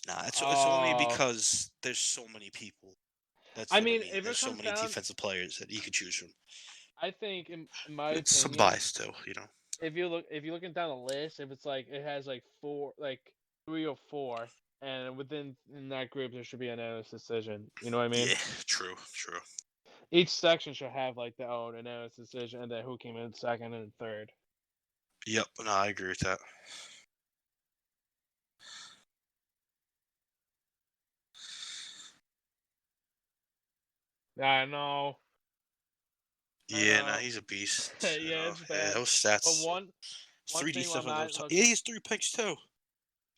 Nah, it's only Uh, because there's so many people. That's I what I mean, mean. if There's it so comes many down, defensive players that you could choose from. I think in my It's some opinion, bias too, you know. if you're looking down the list, if it's like it has like 3 or 4, and in that group there should be an unanimous decision. You know what I mean? Yeah, true. Each section should have like their own unanimous decision, and then who came in second and third. Yep, no, I agree with that. I know. Yeah, no, he's a beast. Yeah, it's Yeah, bad. those But stats, one 3D thing stuff I'm on not those. looking. Yeah, he's 3 picks too.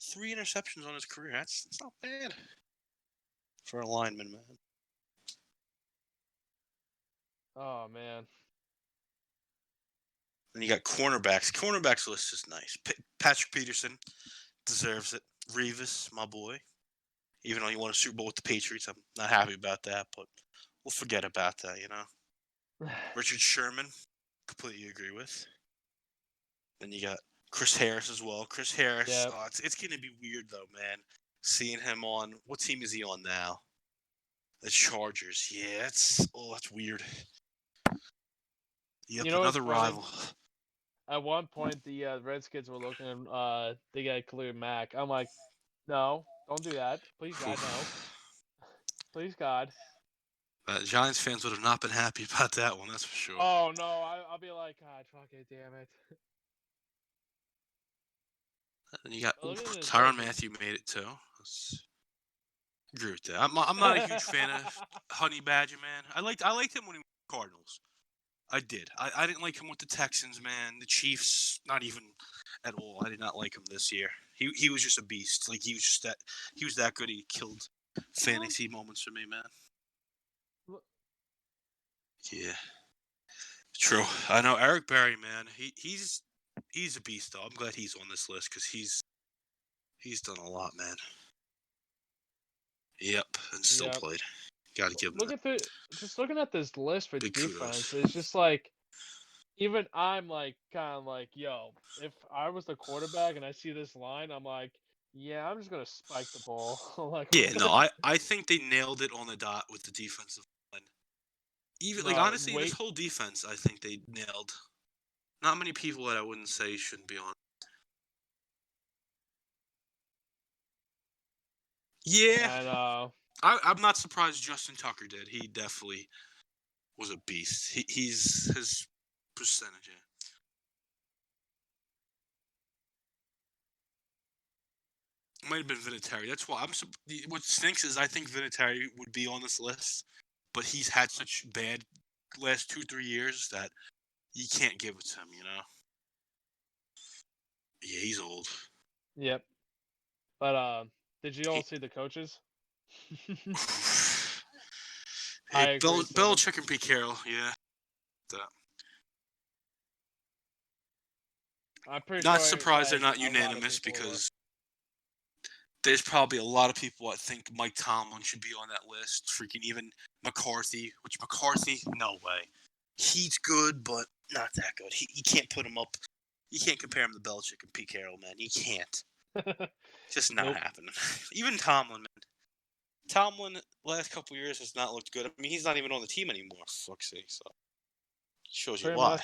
3 interceptions on his career. That's not bad for a lineman, man. Oh man. Then you got cornerbacks. Cornerbacks list is nice. Patrick Peterson deserves it. Revis, my boy. Even though he won a Super Bowl with the Patriots, I'm not happy about that, but we'll forget about that, you know. Richard Sherman, completely agree with. Then you got Chris Harris as well. Chris Harris, Yep. it's going to be weird, though, man. Seeing him on, what team is he on now? The Chargers. Yeah, that's weird. Yep, You know what's another funny? rival. At one point, the Redskins were looking. They got Khalil Mack. I'm like, no, don't do that. Please God, no. Please God. Giants fans would have not been happy about that one, that's for sure. Oh no, I'll be like, God, fuck it, damn it. And you got Tyron Tyrann Mathieu made it too. Agree with that. I'm not a huge fan of Honey Badger, man. I liked him when he was with the Cardinals. I did. I didn't like him with the Texans, man. The Chiefs, not even at all. I did not like him this year. He was just a beast. Like he was that good. He killed fantasy moments for me, man. Yeah, true. I know Eric Berry, man. He's a beast, though. I'm glad he's on this list because he's done a lot, man. Yep, and still played. Got to give him that. Just looking at this list for Big defense, kudos. it's just like, even I'm like, kind of like, yo, if I was the quarterback and I see this line, I'm like, yeah, I'm just gonna spike the ball. Like, Yeah, no, I think they nailed it on the dot with the defensive line. Even like no, honestly, this whole defense, I think they nailed. Not many people that I wouldn't say shouldn't be on. Yeah, and I'm not surprised Justin Tucker did. He definitely was a beast. He's his percentage. Yeah. It might have been Vinatieri. That's why what stinks is I think Vinatieri would be on this list, but he's had such bad last 2-3 years that you can't give it to him. You know. Yeah, he's old. Yep. But did you all see the coaches? Hey, I agree too. Belichick and Pete Carroll, yeah. I'm pretty Not sure surprised they're like not a lot of unanimous people were. because there's probably a lot of people that think Mike Tomlin should be on that list. Freaking even McCarthy, no way. He's good, but not that good. You can't put him up. You can't compare him to Belichick and Pete Carroll, man. You can't. Just not happening. Even Tomlin, man. Tomlin, last couple years has not looked good. I mean, he's not even on the team anymore, for fuck's sake. So shows you why.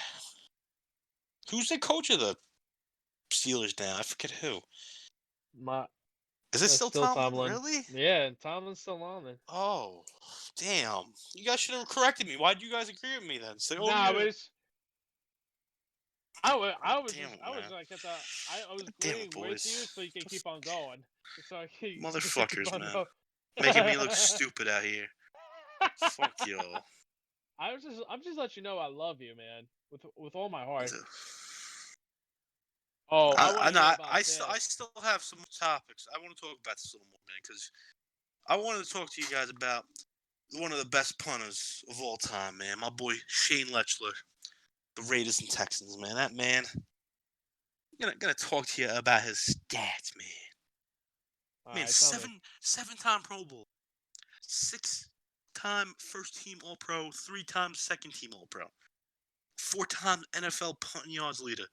Who's the coach of the Steelers now? I forget who. Is it still Tomlin? Really? Yeah, Tomlin's still on it. Oh, damn! You guys should have corrected me. Why did you guys agree with me then? Say, oh nah, yeah. I was agreeing with you so you can keep on going. So Motherfuckers, man, making me look stupid out here. Fuck y'all. I'm just letting you know I love you, man, with all my heart. Oh, I still have some topics. I want to talk about this a little more, man, because I wanted to talk to you guys about one of the best punters of all time, man. My boy Shane Lechler, the Raiders and Texans, man. That man. I'm gonna talk to you about his stats, man. Man, seven-time Pro Bowl, 6-time first-team All-Pro, 3-time second-team All-Pro, 4-time NFL punting yards leader,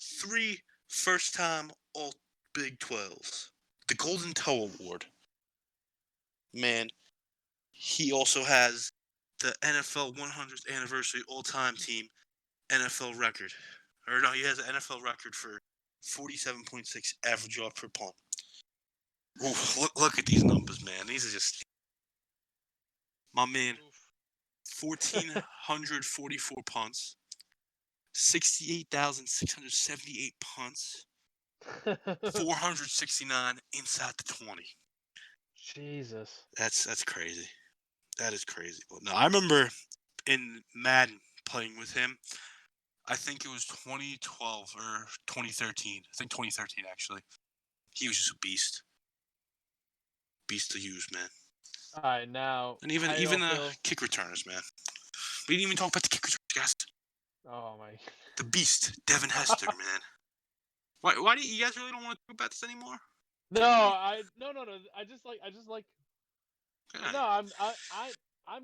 3 first-time All Big 12s, the Golden Toe Award. Man, he also has the NFL 100th anniversary all-time team NFL record. Or no, he has an NFL record for 47.6 average yard per punt. Ooh, look at these numbers, man. These are just my man. 1,444 punts, 68,678 punts, 469 inside the 20. Jesus. That's crazy. That is crazy. But no, I remember in Madden playing with him. I think it was 2012 or 2013. I think 2013 actually. He was just a beast. Beast to use, man. All right, now And how even y'all feel? kick returners, man. We didn't even talk about the kick returners, guys. Oh my. The beast, Devin Hester, man. Why do you guys really don't want to talk about this anymore? No, no. I just like. Yeah. No, I'm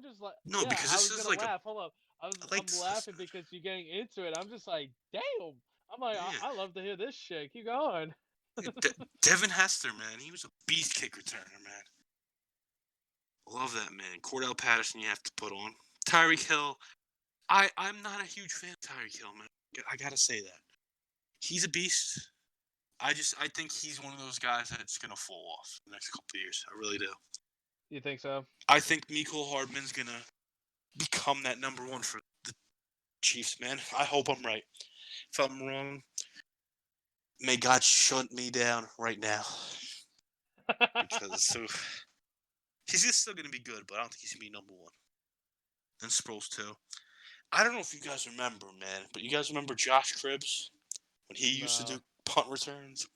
just like, No, yeah. because I this was is gonna like laugh. Hold up. I like I'm this. laughing because you're getting into it. I'm just like, damn. I'm like, Yeah. I love to hear this shit. Keep going. Devin Hester, man. He was a beast kick returner, man. Love that man. Cordell Patterson, you have to put on. Tyreek Hill. I'm not a huge fan of Tyreek Hill, man. I gotta say that. He's a beast. I think he's one of those guys that's gonna fall off the next couple of years. I really do. You think so? I think Mecole Hardman's gonna become that number one for the Chiefs, man. I hope I'm right. If I'm wrong, may God shut me down right now. Because he's still gonna be good, but I don't think he's gonna be number one. Then Sproles too. I don't know if you guys remember, man, but you guys remember Josh Cribbs when he used to No. do punt returns?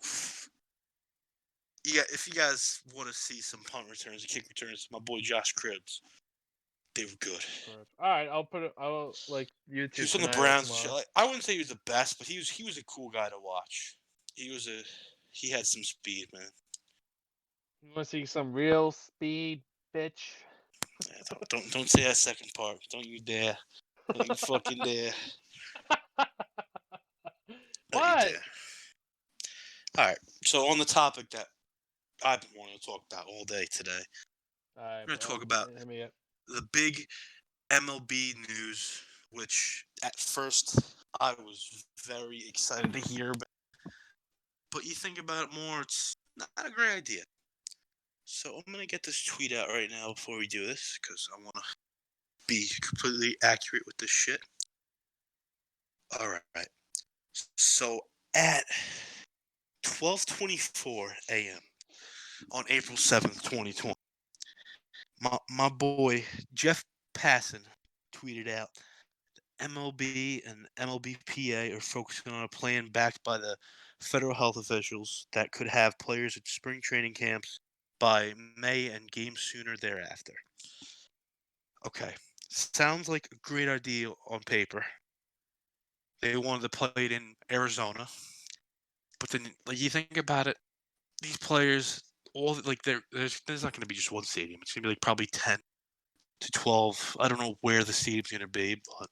Yeah, if you guys want to see some punt returns and kick returns, my boy Josh Cribbs, they were good. All right, I'll put it. I'll like He YouTube was on the tonight or Browns and shit. tomorrow. Like, I wouldn't say he was the best, but he was a cool guy to watch. He had some speed, man. You want to see some real speed, bitch? Yeah, don't say that second part. Don't you dare. Don't you fucking dare. Don't you What? dare. All right. So on the topic that I've been wanting to talk about all day today, All right, we're going to bro. talk about Hit me up. the big MLB news, which at first I was very excited to hear, but you think about it more, it's not a great idea. So I'm going to get this tweet out right now before we do this, because I want to be completely accurate with this shit. All right. So at 12:24 a.m. on April 7th, 2020, my boy Jeff Passan tweeted out MLB and MLBPA are focusing on a plan backed by the federal health officials that could have players at spring training camps by May and games sooner thereafter. Okay, sounds like a great idea on paper. They wanted to play it in Arizona, but then like you think about it, these players, there's not going to be just one stadium. It's going to be like probably 10 to 12. I don't know where the stadium's going to be, but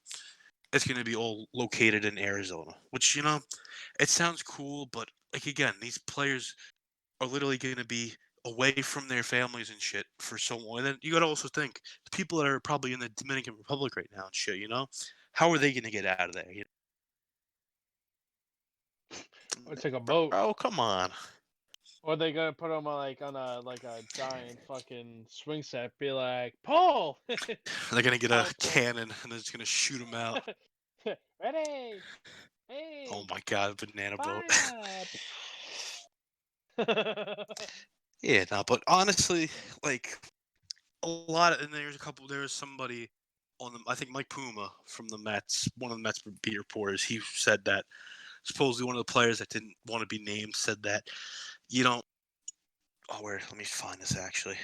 it's going to be all located in Arizona, which, it sounds cool, but like again, these players are literally going to be away from their families and shit for so long. And then you got to also think the people that are probably in the Dominican Republic right now and shit, how are they going to get out of there? Or take a boat. Bro, come on. Or they gonna put them on a giant fucking swing set. Be like, Paul. They're going to get a All right, Paul. cannon and it's going to shoot them out. Ready? Oh Hey, my god, banana boat. fire! Yeah, no, but honestly, like and there was somebody on the, I think Mike Puma from the Mets, one of the Mets beat reporters, he said that supposedly one of the players that didn't want to be named said that you don't, let me find this actually,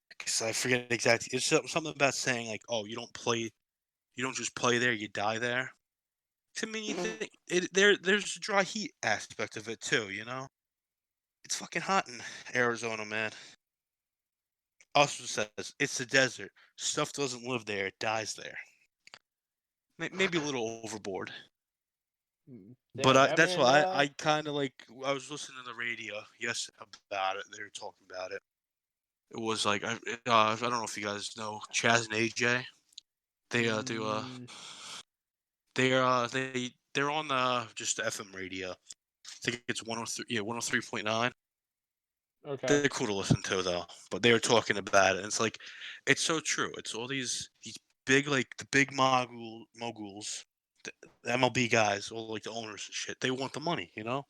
because I forget exactly, it's something about saying like, oh, you don't just play there, you die there. To me, you think there's a dry heat aspect of it too, It's fucking hot in Arizona, man. Also says it's the desert. Stuff doesn't live there; it dies there. Maybe a little overboard, but Damn, that that's man. why I kind of like. I was listening to the radio yesterday about it. They were talking about it. It was like I don't know if you guys know Chaz and AJ. They do Mm, they're on just the FM radio. I think it's 103, yeah, 103.9. Okay. They're cool to listen to though, but they were talking about it, and it's like, it's so true. It's all these big like the big moguls, the MLB guys, all like the owners and shit. They want the money, you know.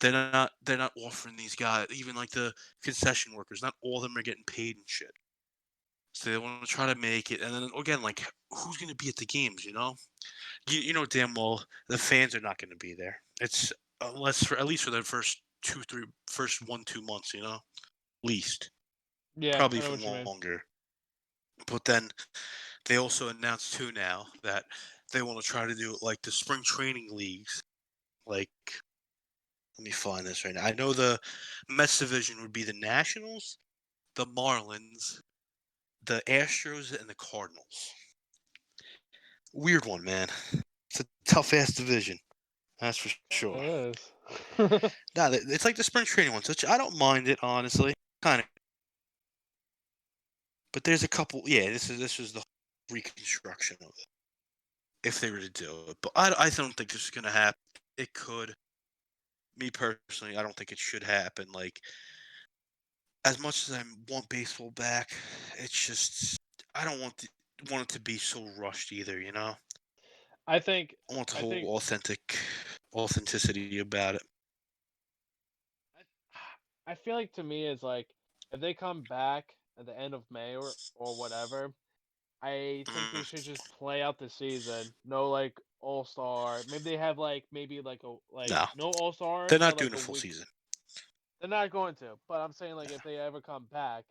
They're not offering these guys, even like the concession workers. Not all of them are getting paid and shit. So they want to try to make it, and then again, like who's gonna be at the games? You know, you know damn well the fans are not gonna be there. It's unless for at least for the first 1-2 months, you know, least Yeah, probably I know even what you mean. longer. But then they also announced too now that they want to try to do it like the spring training leagues. Like, let me find this right now. I know the Mets division would be the Nationals, the Marlins, the Astros, and the Cardinals. Weird one, man. It's a tough ass division. That's for It sure. is. Nah, it's like the spring training ones, which I don't mind it honestly. Kind of, but there's a couple. Yeah, this is the reconstruction of it if they were to do it. But I don't think this is gonna happen. It could. Me personally, I don't think it should happen. Like as much as I want baseball back, it's just I don't want it to be so rushed either. You know, I think I want the I think whole authenticity about it. I feel like to me is like if they come back at the end of May or whatever, I think they Mm, should just play out the season. No like All Star. Maybe they have like maybe like a no, no All they're Stars, but not like doing a a full week. season. They're not going to. But I'm saying like if they ever come back,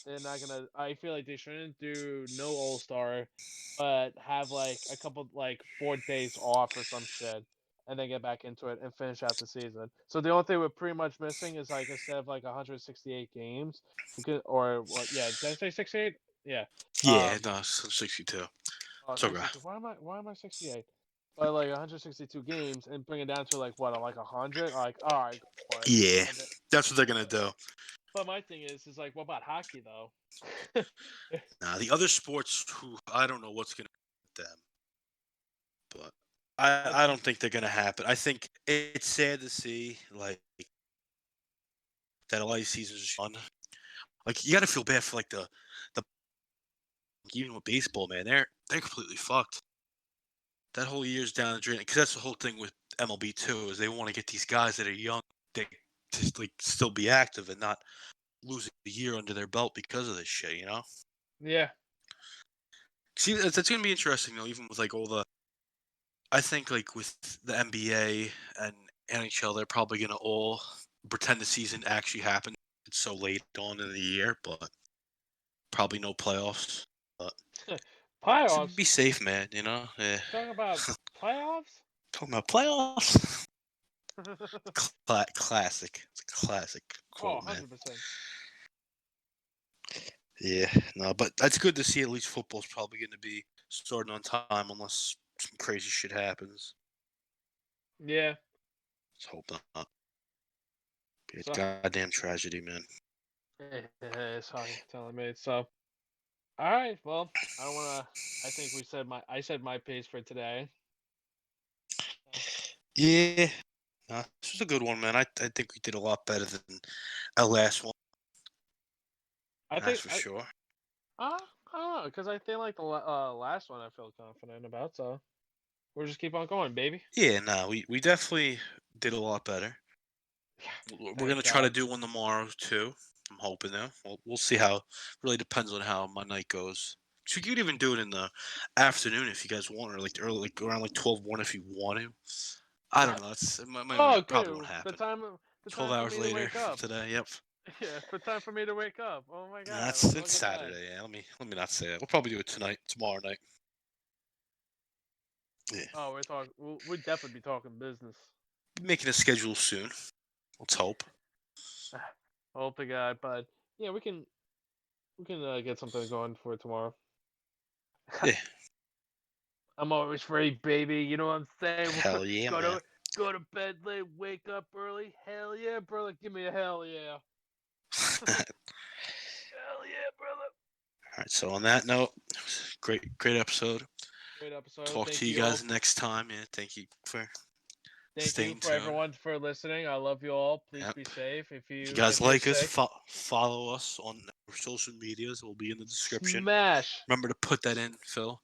they're not gonna. I feel like they shouldn't do no All Star, but have like a couple like 4 days off or some shit, and then get back into it and finish out the season. So the only thing we're pretty much missing is like instead of like 168 games, we could or what? Yeah, did I say 68? Yeah. Yeah, no, it's 62. Oh, It's okay. 62. Why am I 68? But like 162 games and bring it down to like what, like 100? Like, all right, go for it. Yeah, And then, that's what they're gonna do. but my thing is like, what about hockey though? Now the other sports, who I don't know what's gonna happen with them, but I I don't think they're gonna happen. I think it's sad to see like that a lot of these seasons are fun. Like you got to feel bad for like the even with baseball, man, they're completely fucked. That whole year's down the drain because that's the whole thing with MLB too is they want to get these guys that are young, they just like still be active and not lose a year under their belt because of this shit. You know. yeah, See, that's gonna be interesting though. Even with like all the, I think like with the NBA and NHL, they're probably gonna all pretend the season actually happened. It's so late on in the year, but probably no playoffs. But to playoffs. be safe, man, you know. Yeah. Talking about playoffs. Talking about playoffs. Classic. It's a classic Oh, quote, man. 100%. Yeah, no, but that's good to see. At least football's probably going to be starting on time, unless some crazy shit happens. Yeah. Let's hope not. Be a So, goddamn tragedy, man. it's how you telling me. So, all right. Well, I don't wanna. I think I said my piece for today. So, Yeah, no, this was a good one, man. I think we did a lot better than our last one. I That's think for sure. I don't know because I feel like the last one I feel confident about. So we'll just keep on going, baby. Yeah, no, we definitely did a lot better. We're Thank gonna try to God. do one tomorrow too. I'm hoping though. We'll see how. Really depends on how my night goes. So you could even do it in the afternoon if you guys want, or like early, like around like 12-1 if you want to. I don't know. Oh, Probably won't good. The happen. time the 12 time for hours me to later wake up. today. Yep. Yeah, the time for me to wake up. Oh my No, God, it's look at that. Saturday. Yeah. Let me not say that. We'll probably do it tonight, tomorrow night. Yeah. Oh, we're talking. We'll definitely be talking business. Be making a schedule soon. Let's hope. Hope to God, but yeah, we can get something going for tomorrow. Yeah. I'm always free, baby. You know what I'm saying? Hell yeah, go man. to go to bed late, wake up early. Hell yeah, brother. Give me a hell yeah. All Hell yeah, brother. right. So on that note, great episode. Great episode. Talk to Thank you you all. guys next time. Yeah. Thank you for Thank Stay you for tuned. everyone for listening. I love you all. Please Yep. be safe. If If you you guys if you're like us, sick, follow us on our social medias. It will be in the description. smash. Remember to put that in, Phil.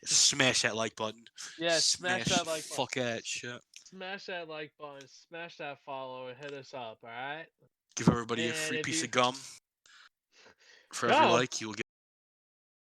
Smash that like button. Yeah, smash that like button. Fuck that shit. Smash that like button. Smash that follow and hit us up. All right. Give everybody a And free if piece you of gum. For every gum, like, you will get